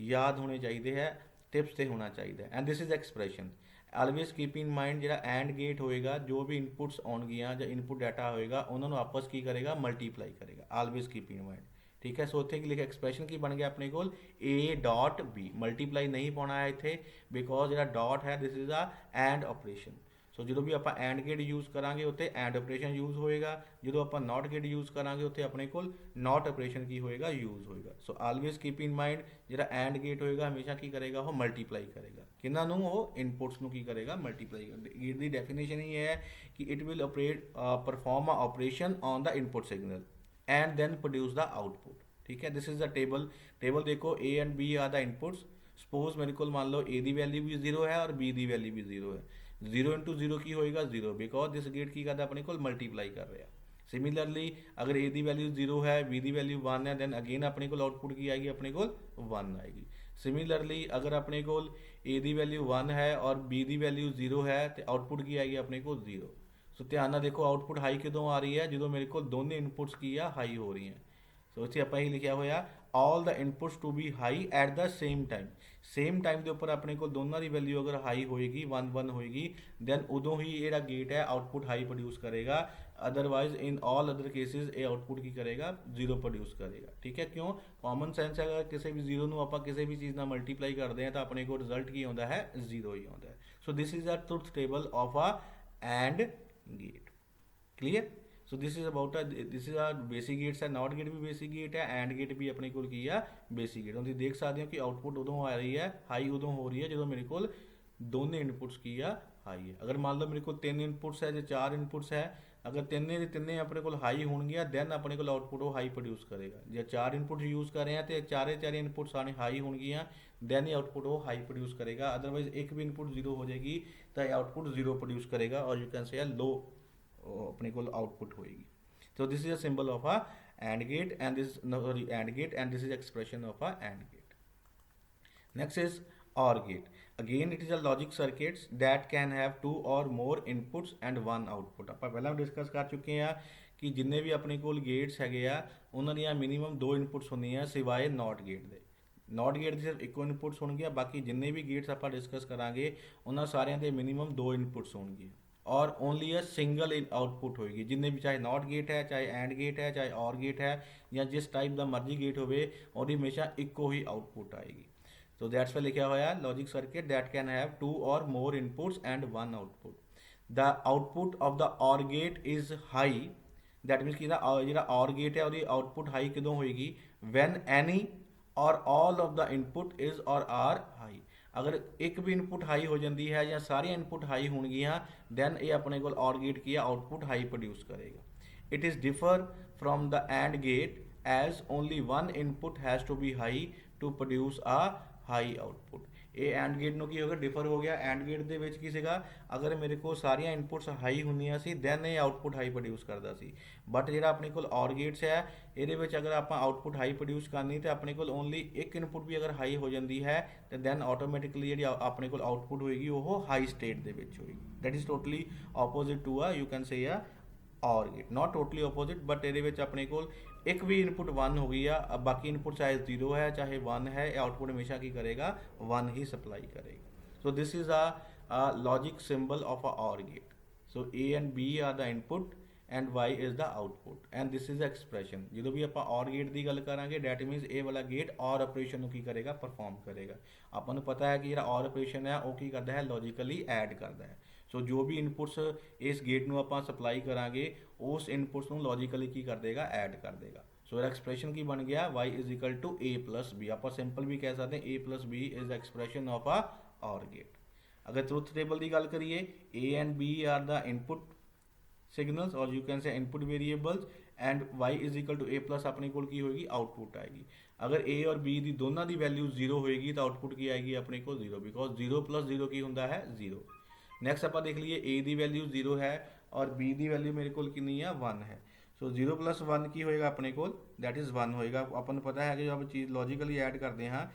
याद होने चाहिए है, टिप्स से होना चाहिए। And this is expression. Always keep in mind जो एंड गेट होएगा, जो भी इनपुट्स आउणगियां जो इनपुट डाटा होएगा उन्होंने आपस की करेगा, मल्टीप्लाई करेगा। Always keep in mind. ठीक है, सो इतने की लिखा एक्सप्रैशन की बन गया अपने को ए डॉट बी। मल्टीप्लाई नहीं पाना है इतने बिकॉज जो डॉट है this is a and operation. So जो भी आप एंड गेट यूज़ करांगे उत्ते एंड ऑपरेशन यूज़ होएगा, जो आप नॉट गेट यूज़ करांगे उत्ते अपने को नॉट ऑपरेशन की होएगा यूज़ होएगा। सो ऑलवेज कीप इन माइंड जो एंड गेट होएगा हमेशा की करेगा वो मल्टीप्लाई करेगा। किन्ना नूं वो इनपुट्स नूं की करेगा, मल्टीप्लाई करेगा। गेट की डेफिनेशन ही है कि it will operate perform a operation on the input signal and then produce the output. ठीक है, दिस इज द टेबल देखो A and B are the inputs. Suppose मेरे को मान लो ए की वैल्यू भी 0 है और बी की वैल्यू भी 0 है। 0 इंटू 0 की होएगा 0 बिकॉज दिस गेट की करता अपने को मल्टीप्लाई कर रहा है। सिमिलरली अगर ए की वैल्यू 0 है, बी की वैल्यू 1 है, दैन अगेन अपने को आउटपुट की आएगी, अपने को 1 आएगी। सिमिलरली अगर अपने को ए की वैल्यू 1 है और बी की वैल्यू 0 है तो आउटपुट की आएगी अपने को 0। सो ध्यान ना देखो आउटपुट हाई कदों आ रही है, जो मेरे को दोनों इनपुट्स की है हाई हो रही हैं। सो इतने आप ही लिखा होया all the inputs to be high at the same time. Same time के उपर अपने को दोनों की वैल्यू अगर हाई होएगी 1 1 होएगी दैन उदों ही ये गेट है आउटपुट हाई प्रोड्यूस करेगा। Otherwise in all other cases ये आउटपुट की करेगा 0 प्रोड्यूस करेगा। ठीक है, क्यों? कॉमन सेंस है, अगर किसी भी 0 ਨੂੰ ਆਪਾਂ ਕਿਸੇ भी चीज़ ਨਾਲ मल्टीप्लाई करते हैं तो अपने को रिजल्ट की आता है 0 ही आता है। So this is a truth table of a and gate. Clear? So this is about this is basic gates है, नॉट गेट भी बेसिक गेट है, एंड गेट भी अपने को की है बेसिक गेट। हम देख सकते हो कि आउटपुट उदों आ रही है हाई उदों हो रही है जो मेरे को दोनों इनपुट्स की है हाई है। अगर मान लो मेरे को 3 इनपुट्स है, जो 4 इनपुट्स है, अगर तिन्ने अपने को हाई होंगे दैन अपने को आउटपुट वो हाई प्रोड्यूस करेगा। जो 4 इनपुट यूज़ कर रहे हैं तो चारे इनपुट्स आने हाई होंगे दैन ही आउटपुट वो हाई प्रोड्यूस करेगा। अदरवाइज एक भी इनपुट 0 हो जाएगी तो आउटपुट 0 प्रोड्यूस करेगा और यू कैन से लो अपने को आउटपुट होएगी। So this is a symbol of a AND gate and this AND gate and this is expression of a AND gate. Next is OR gate. Again it is a logic circuits that can have 2 or more inputs and 1 output। ਆਪਾਂ ਪਹਿਲਾਂ discuss कर चुके हैं कि जिन्ने भी अपने कोल gets हैगे आ उन्हां ਦੀਆਂ मिनिमम 2 इनपुट्स ਹੁੰਦੀਆਂ सिवाय नॉट गेट ਦੇ। नॉट गेट ਦੀ ਸਿਰਫ ਇੱਕੋ ਇਨਪੁਟਸ ਹੋਣਗੀਆਂ, ਬਾਕੀ ਜਿੰਨੇ ਵੀ ਗੇਟਸ ਆਪਾਂ ਡਿਸਕਸ ਕਰਾਂਗੇ ਉਹਨਾਂ ਸਾਰਿਆਂ ਦੇ मिनिमम 2 इनपुट्स ਹੋਣਗੀਆਂ और ओनली अ सिंगल आउटपुट होएगी। जिन्हें भी चाहे नॉट गेट है, चाहे एंड गेट है, चाहे और गेट है या जिस टाइप का मर्जी गेट होवे और हमेशा इको ही आउटपुट आएगी। सो दैट्स वाई लिखा हुआ है logic circuit that can have 2 or more inputs and 1 output. The output of the or gate is high. That means कि जो और गेट है वो आउटपुट हाई कदों होएगी van any or all of the input is और are high. अगर एक भी इनपुट हाई हो जाती है या सारी इनपुट हाई होंगियां दैन ये अपने को और गेट की आउटपुट हाई प्रोड्यूस करेगा। It is differ from the and gate as only 1 input has to be high to produce a high output. ये एंड गेट ਨੂੰ ਕੀ ਹੋ ਗਿਆ डिफर हो गया। एंड गेट ਦੇ ਵਿੱਚ ਕੀ ਸੀਗਾ अगर मेरे को सारिया इनपुट्स हाई ਹੁੰਦੀਆਂ ਸੀ दैन ये आउटपुट हाई प्रोड्यूस करता सी। बट ਜਿਹੜਾ अपने को और गेट्स है ਇਹਦੇ ਵਿੱਚ अगर आप आउटपुट हाई प्रोड्यूस करनी तो अपने को ओनली एक इनपुट भी अगर हाई हो जाती है तो दैन ऑटोमैटिकली जी अपने को आउटपुट होएगी वो हाई स्टेट ਦੇ ਵਿੱਚ होएगी। That is totally opposite to a you can say a or gate, not totally opposite but ये अपने को एक भी इनपुट 1 हो गई है, बाकी इनपुट चाहे 0 है चाहे 1 है, आउटपुट हमेशा की करेगा 1 ही सप्लाई करेगा। So this is a logic symbol of a और gate. So A and B are the input and Y is the output and this is expression. जो भी आप और गेट की गल करा डैट मीनस ए वाला गेट और ऑपरेशन की करेगा परफॉर्म करेगा। आपको पता है कि जो और ऑपरेशन है वो की करता है लॉजिकली ऐड करता है। सो जो भी इनपुट्स इस गेट में आप सप्लाई करांगे उस इनपुट्स को लॉजिकली की कर देगा ऐड कर देगा। सो ਇਹਦਾ ਐਕਸਪ੍ਰੈਸ਼ਨ ਕੀ ਬਣ ਗਿਆ y is equal to a plus b। ਆਪਾਂ ਸਿੰਪਲ ਵੀ ਕਹਿ ਸਕਦੇ ਹਾਂ a plus b is expression of a OR gate. अगर ट्रुथ टेबल की गल करिए a and b are the input signals or you can say input variables and y is equal to a plus अपने कोल की होगी output आएगी। अगर a और b की दोनों की वैल्यू 0 होएगी तो आउटपुट की आएगी अपने को 0 बिकॉज 0 प्लस 0 की होंदा है 0। नैक्सट आप देख लीए a की वैल्यू 0 है और b की वैल्यू मेरे को कितनी है 1 है। सो 0 प्लस 1 की होएगा अपने को दैट इज़ 1 होएगा। अपन पता है कि जब चीज़ लॉजिकली ऐड करते हैं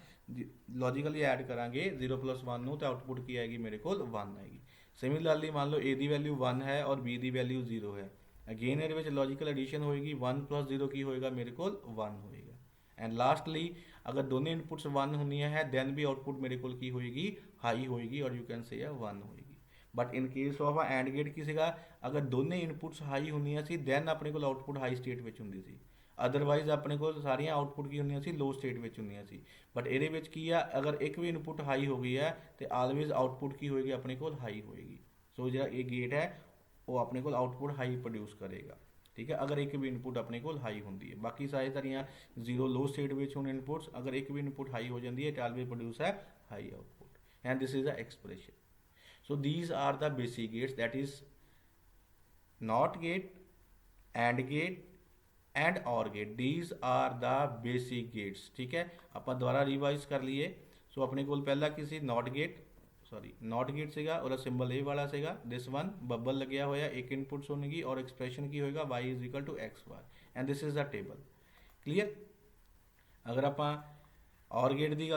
लॉजिकली ऐड करांगे 0 प्लस 1 तो आउटपुट की आएगी मेरे को 1 आएगी। सिमिलरली मान लो ए की वैल्यू 1 है और बी की वैल्यू 0 है। अगेन ये लॉजिकल एडिशन होएगी 1 प्लस 0 की होएगा मेरे को 1 होएगा। एंड लास्टली अगर दोनों इनपुट्स 1 होनी है दैन भी आउटपुट मेरे को की होएगी हाई होएगी और यू कैन से 1 होएगी। But in case of and gate की सीगा अगर दोनों इनपुट्स हाई होनी सी दैन अपने को आउटपुट हाई स्टेट में होंगी सी। अदरवाइज अपने को सारिया आउटपुट की होंगी सी लो स्टेट में होंगी सी। बट ये की है अगर एक भी इनपुट हाई हो गई है तो ऑलवेज आउटपुट की होएगी अपने को हाई होएगी। सो जो ये गेट है वो अपने को आउटपुट हाई प्रोड्यूस करेगा। ठीक है अगर एक भी इनपुट अपने को हाई होंगी है। बाकी सारी सारिया 0 लो स्टेट में होने इनपुट्स अगर एक भी इनपुट हाई हो जाती है तो ऑलवेज प्रोड्यूस है high output and this is the expression. So these are the basic gates that is not gate and gate and or gate these are the basic gates. ठीक है आप दोबारा revise कर लिए। सो अपने को पहला किसी नॉट गेट नॉट गेट सेगा और सिंबल ए वाला सेगा दिस वन बबल लग्या होया एक इनपुट सुनेगी और एक्सप्रेशन की होएगा y is equal to x bar and this is the table clear. अगर आप और गेट की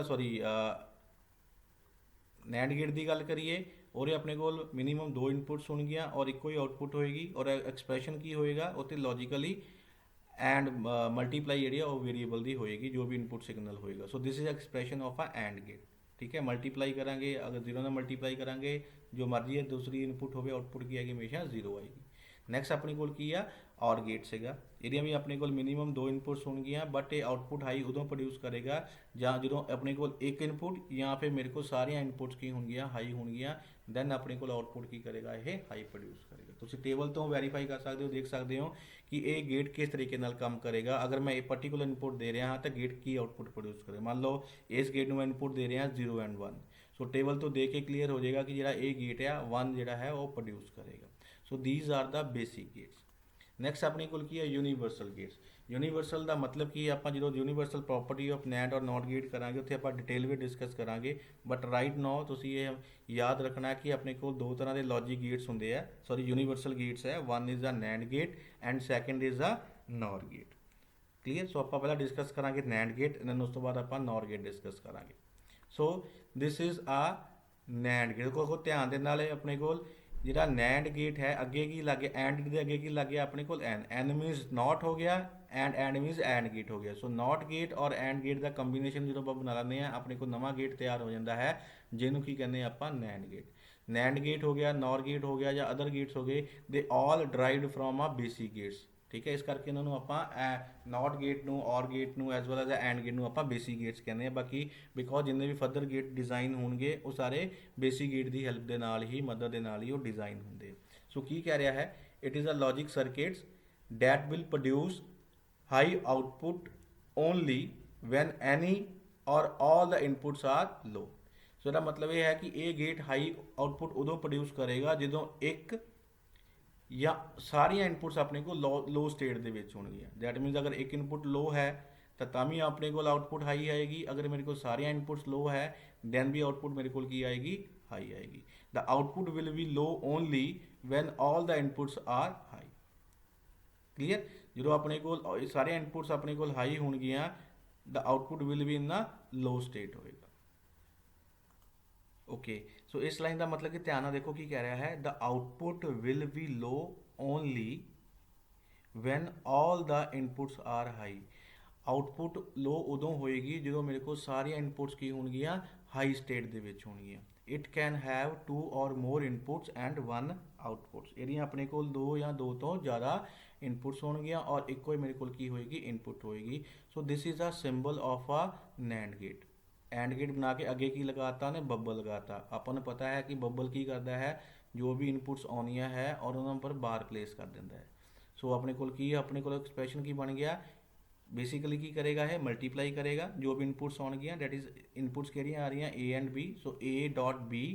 नैंड गेट की गल करिए और अपने को मिनीमम 2 इनपुट्स होंगियां और एको ही आउटपुट होएगी और एक्सप्रेशन की होएगा उत्ते लॉजिकली एंड मल्टीप्लाई जी वेरीएबल की होएगी जो भी इनपुट सिग्नल होएगा। So this is expression of a and gate. ठीक है मल्टीप्लाई करांगे अगर 0 ना मल्टीप्लाई करांगे जो मर्जी है दूसरी इनपुट हो आउटपुट की आएगी हमेशा 0 आएगी। नैक्सट अपने को की आ और गेट सेगा ये भी अपने को मिनीमम 2 इनपुट्स होंगियां बट ये आउटपुट हाई उदों प्रोड्यूस करेगा ਜਾਂ ਜਦੋਂ अपने को एक इनपुट या फिर मेरे को सारिया इनपुट्स की होंगियां हाई होंगियां दैन अपने को आउटपुट की करेगा ये हाई प्रोड्यूस करेगा। तुम टेबल तो वेरीफाई कर सकते हो देख सकते हो कि ये गेट किस तरीके नाल काम करेगा। अगर मैं एक पर्टिकुलर इनपुट दे रहा हाँ तो गेट की आउटपुट प्रोड्यूस करे। मान लो इस गेट में मैं इनपुट दे रहा 0 एंड 1 सो टेबल तो देख के क्लीयर हो जाएगा कि जो ये गेट है 1 जो है वो प्रोड्यूस करेगा। So these are the basic gates. Next अपने को की है यूनीवर्सल गेट्स। यूनीवर्सल का मतलब कि आप जो यूनीवर्सल प्रॉपर्टी ऑफ नैंड और नॉट गेट करांगे उत्थे आप डिटेल में डिस्कस करांगे बट राइट नाउ तुसीं ये याद रखना कि अपने को 2 तरह के लॉजिक गेट्स होंगे है सॉरी यूनीवर्सल गेट्स है। One is a NAND gate and second is a NOR gate clear. So आप पहला डिस्कस करांगे नैंड गेट एंड उस तो बाद आप नॉर गेट डिस्कस करांगे। So this is a NAND gate को ध्यान देने वाले अपने को जिहड़ा नैंड गेट है अगे की लगे एंड के अगे की लगे अपने को एन मीनस नॉट हो गया एंड मीनस एंड गेट हो गया। सो नॉट गेट और एंड गेट का कंबीनेशन जो आप बना लें अपने को नवा गेट तैयार हो जाता है जिन्हों की कहते हैं आप नैंड गेट। नैंड गेट हो गया नॉर गेट हो गया या अदर गेट्स हो गए they all derived from a basic gates. ठीक है इस करके इन्होंने आप नॉट गेट नू और गेट नू as well as and gate नू आप बेसिक गेट्स कहते हैं। बाकी बिकॉज जिन्ने भी फर्दर गेट डिज़ाइन होंगे वो सारे बेसिक गेट की हैल्प के नाल ही मदद के नाल ही वो डिज़ाइन होंगे। सो की कह रहा है it is a logic circuits that will produce high output only when any or all the inputs are low. सो इसका मतलब यह है कि ये गेट हाई आउटपुट उदों प्रोड्यूस करेगा जो एक या सारिया इनपुट्स अपने को लो स्टेट के होंगे। दैट मीनस अगर एक इनपुट लो है तो भी अपने को आउटपुट हाई आएगी। अगर मेरे को सारिया इनपुट्स लो है दैन भी आउटपुट मेरे को की आएगी हाई आएगी। The output will be low only when all the inputs are high clear. जो अपने को सारे इनपुट्स अपने को हाई होंगियां the output will be in the low state होएगा। ओके सो इस लाइन का मतलब कि ध्यान देखो की कह रहा है the output will be low only when all the inputs are high. Output low उदों होएगी जो मेरे को सारिया इनपुट्स की होंगियां हाई स्टेट दे विच होंगियां। It can have 2 or more inputs and 1 outputs. ये अपने को 2 या 2 तो ज़्यादा इनपुट्स होंगियां और एक कोई मेरे को की होएगी इनपुट होएगी। So this is a symbol of a NAND gate. And gate बना के अगे की लगाता ने बबल लगाता। अपन पता है कि बबल की करता है जो भी इनपुट्स आनिया है और उन्होंने पर बार प्लेस कर देता है। सो अपने को की अपने को एक्सप्रेशन की बन गया बेसिकली की करेगा है मल्टीप्लाई करेगा जो भी इनपुट्स आउणगियां, डैट इज इनपुट्स किहड़ियां आ रही A and B, so A dot B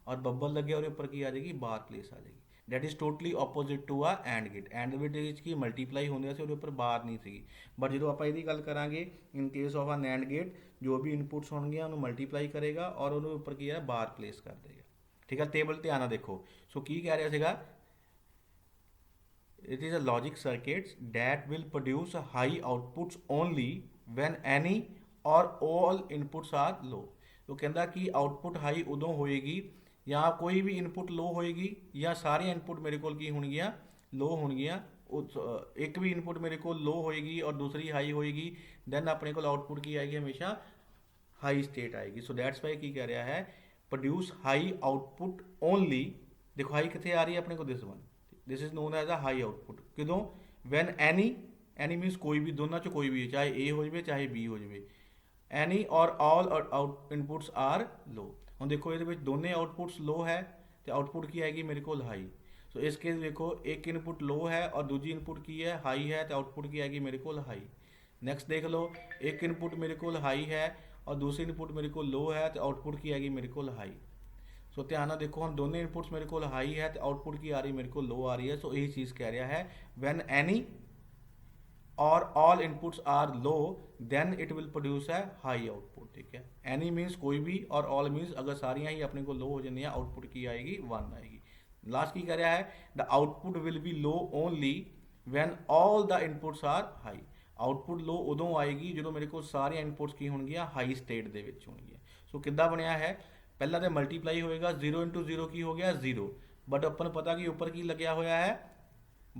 और बब्बल लगे और ऊपर की आ जाएगी बार प्लेस आ जाएगी। That is totally opposite to a and gate. And gate की मल्टीप्लाई होंदिया सी, ਉਹਦੇ ਉੱਪਰ ਬਾਰ ਨਹੀਂ ਸੀਗੀ, ਬਟ ਜਦੋਂ ਆਪਾਂ ਇਹਦੀ ਗੱਲ ਕਰਾਂਗੇ ਇਨ ਕੇਸ ਆਫ ਆ ਨੈਂਡ ਗੇਟ, ਜੋ ਵੀ ਇਨਪੁਟਸ ਹੋਣਗੀਆਂ ਉਹਨੂੰ ਮਲਟੀਪਲਾਈ ਕਰੇਗਾ ਔਰ ਉਹਨੂੰ ਉੱਪਰ ਕੀ ਹੈ ਬਾਰ ਪਲੇਸ ਕਰ ਦੇਗਾ। ਠੀਕ ਹੈ, ਟੇਬਲ ਧਿਆਨ ਨਾਲ ਦੇਖੋ। ਸੋ ਕੀ ਕਹਿ ਰਿਹਾ ਸੀਗਾ, it is a logic circuits that will produce high outputs only when any or all inputs are low। तो कहता कि आउटपुट हाई उदों होएगी या कोई भी इनपुट लो होएगी या सारी इनपुट मेरे को की होणगियां लो होणगियां, एक भी इनपुट मेरे को लो होएगी और दूसरी हाई होएगी, दैन अपने को आउटपुट की आएगी हमेशा हाई स्टेट आएगी। सो दैट्स वाई की कह रहा है प्रोड्यूस हाई आउटपुट ओनली। देखो हाई कितने आ रही है अपने को, this one, this is known as a high output. कदों, वैन एनी मीनस कोई भी, दोनों चो कोई भी, चाहे ए हो जाए चाहे बी हो जाए, any or all out inputs are लो। हम देखो ये दोनों आउटपुट्स लो है तो आउटपुट की आएगी मेरे को हाई। सो इस केस देखो एक इनपुट लो है और दूसरी इनपुट की है हाई है तो आउटपुट की आएगी मेरे को हाई। नेक्स्ट देख लो, एक इनपुट मेरे को हाई है और दूसरी इनपुट मेरे को लो है तो आउटपुट की आएगी मेरे को हाई। सो ध्यान ना देखो, हम दोनों इनपुट्स मेरे को हाई है तो आउटपुट की आ रही मेरे को लो आ रही है। सो यही चीज़ कह रहा है when any or all inputs are low then it will produce है हाई आउटपुट। ठीक है, एनी मीन्स कोई भी और ऑल मीन्स अगर सारियाँ ही अपने को लो हो जाए आउटपुट की आएगी 1 आएगी। लास्ट की कह रहा है the output will be low only when all the inputs are high. Output low उदों आएगी जो मेरे को सारिया इनपुट्स की होणगियां हाई स्टेट दे विच होणगियां। सो किद्दां बनया है, पहला तो मल्टीप्लाई होएगा 0 इंटू 0 की हो गया 0, बट अपन पता कि ऊपर की लग्या होया है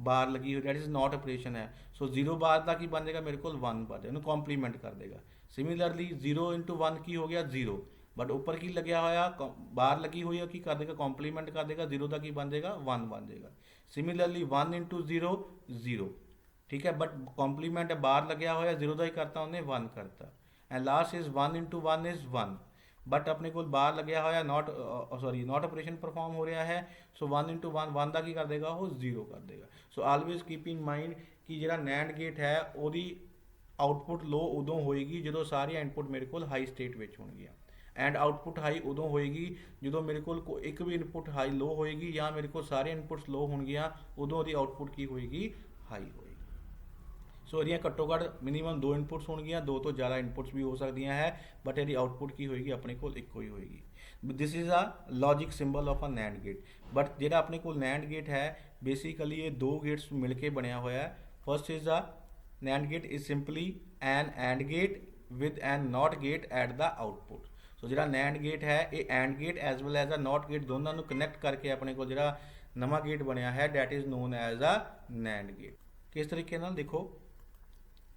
बार लगी हुई, दैट इज नॉट ऑपरेशन है। सो 0 बार का की बन जाएगा मेरे को 1 बन जाएगा, कॉम्प्लीमेंट कर देगा। सिमिलरली 0 इंटू 1 की हो गया 0, बट ऊपर की लग्या होया बार लगी हुई है की कर देगा कॉम्प्लीमेंट कर देगा, 0 का की बन जाएगा 1 बन जाएगा। सिमिलरली 1 इंटू 0 0, ठीक है, बट कॉम्प्लीमेंट बार लग्या होया 0 का ही करता उन्हें 1 करता। And last is 1 into 1 is 1, but अपने को बार लग्या होया नॉट नॉट ऑपरेशन परफॉर्म हो रहा है। सो 1 इंटू 1 1 का की कर देगा वो 0 कर देगा। सो ऑलवेज कीप इन माइंड कि जो नैंड गेट है वो आउटपुट लो उदों होएगी जो सारिया इनपुट मेरे को हाई स्टेट में होणगियां, एंड आउटपुट हाई उदों होएगी जो मेरे को एक भी इनपुट हाई लो होएगी या मेरे को सारे इनपुट्स लो होणगियां उदों दी आउटपुट की होएगी हाई होएगी। सो ये घट्टो घट मिनीमम 2 इनपुट्स होणगियां, 2 तो ज़्यादा इनपुट्स भी हो सकदियां है, बट ये आउटपुट की होएगी अपने को एको ही होएगी। This is a logic symbol of a NAND gate. But जो अपने को नैंड गेट है बेसिकली ये 2 गेट्स मिलके बनया हुआ है। First is a NAND gate is simply an and gate with an not gate at the output. So जो नैंड गेट है ये and gate as well as a not gate दोनों को कनैक्ट करके अपने को जो नवा गेट बनया है that is known as a NAND gate. किस तरीके नाल देखो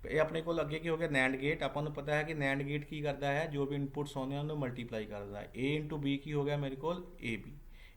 ये अपने को अगे की हो गया नैंड गेट। अपन पता है कि नैंड गेट की करता है जो भी इनपुट्स आने हैं उन्हें मल्टीप्लाई करता है। ए इंटू बी की हो गया मेरे को ए बी,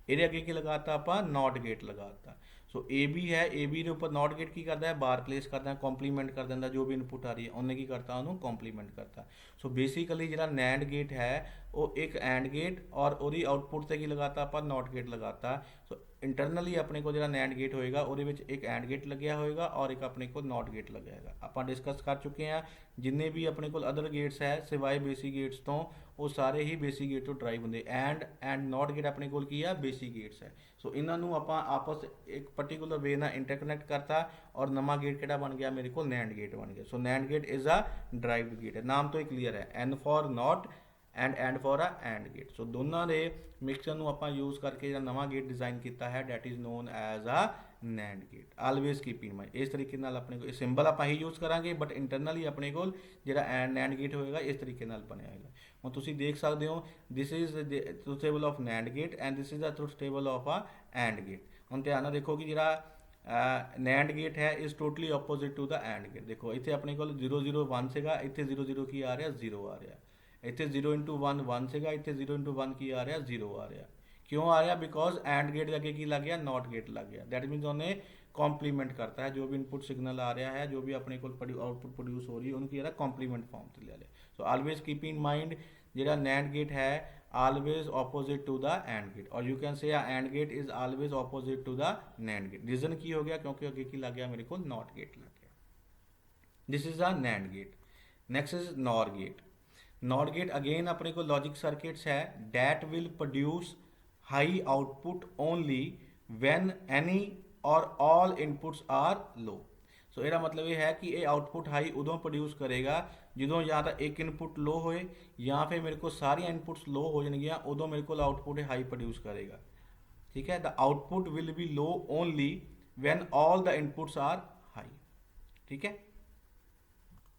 ये अगे की लगाता आप नॉट गेट लगाता। सो ए बी है, ए बी के ऊपर नॉट गेट की करता है बार प्लेस करता है, कॉम्प्लीमेंट कर देता जो भी इनपुट आ रही है उन्हें की करता उन्होंने कॉम्प्लीमेंट करता। सो बेसिकली जो नैंड गेट है वो एक एंड गेट और वो आउटपुट से की लगाता आप नॉट गेट लगाता। सो इंटरनली अपने को जो नैंड गेट होएगा वो एक एंड गेट लग्या होएगा और एक अपने को नॉट गेट लगेगा। आप डिस्कस कर चुके हैं जिन्ने भी अपने को अदर गेट्स है सिवाय बेसिक गेट्स तो वो सारे ही बेसिक गेट तो ड्राइव होंगे। एंड नॉट गेट अपने को की है बेसिक गेट्स है। सो इन्हों आप आपस एक पर्टिकुलर वे ना इंटरकनैक्ट करता और नवा गेट किहड़ा बन गया मेरे को नैंड गेट बन गया। So NAND gate is a derived gate है, नाम तो ही क्लीयर है, N for not and for A and gate. So दोनों के मिक्सचर में आप यूज करके जो नवा गेट डिजाइन किया है that is known as a NAND gate. Always keep in mind इस तरीके अपने को सिंबल आप ही यूज करांगे बट इंटरनली अपने को जो नैंड गेट होएगा इस तरीके बनया होगा। हम तुम देख सकते हो this is truth table of NAND gate and this is the truth table of a and gate. हम ध्यान देखो कि जो नैंड गेट है is totally opposite to the and gate. देखो इतने अपने को 0 0 1 से इतने 0 0 की आ रहा 0 आ रहा, इतने 0 इंटू 1 1 से इतने 0 इंटू 1 की आ रहा 0 आ रहा। क्यों आ रहा? बिकॉज एंड गेट लगे की लग गया नॉट गेट लग गया। दैट मीन्स उन्हें कॉम्प्लीमेंट करता है जो भी इनपुट सिग्नल आ रहा है जो भी अपने को आउटपुट प्रोड्यूस हो रही है उनकी कॉम्प्लीमेंट फॉर्म से ले लिया। So always keep in mind जो नैंड गेट है always opposite to the and gate और you can say AND gate is always opposite to the NAND gate. Reason की हो गया क्योंकि अगे की लग गया मेरे को नॉट गेट लग गया। This is a NAND gate. Next is NOR gate. Not gate again अपने को लॉजिक सर्किट्स है that will produce high output only when any or all inputs are low. So ਇਹਦਾ ਮਤਲਬ ਇਹ ਹੈ ਕਿ ਇਹ ਆਊਟਪੁੱਟ ਹਾਈ ਉਦੋਂ ਪ੍ਰੋਡਿਊਸ ਕਰੇਗਾ ਜਦੋਂ ਜਾਂ ਤਾਂ ਇੱਕ ਇਨਪੁਟ ਲੋ ਹੋਏ ਜਾਂ ਫਿਰ ਮੇਰੇ ਕੋਲ ਸਾਰੀਆਂ ਇਨਪੁਟਸ ਲੋ ਹੋ ਜਾਣਗੀਆਂ, ਉਦੋਂ ਮੇਰੇ ਕੋਲ ਆਊਟਪੁੱਟ ਹਾਈ ਪ੍ਰੋਡਿਊਸ ਕਰੇਗਾ। ਠੀਕ ਹੈ, the output will be low only when all the inputs are high. ਠੀਕ ਹੈ,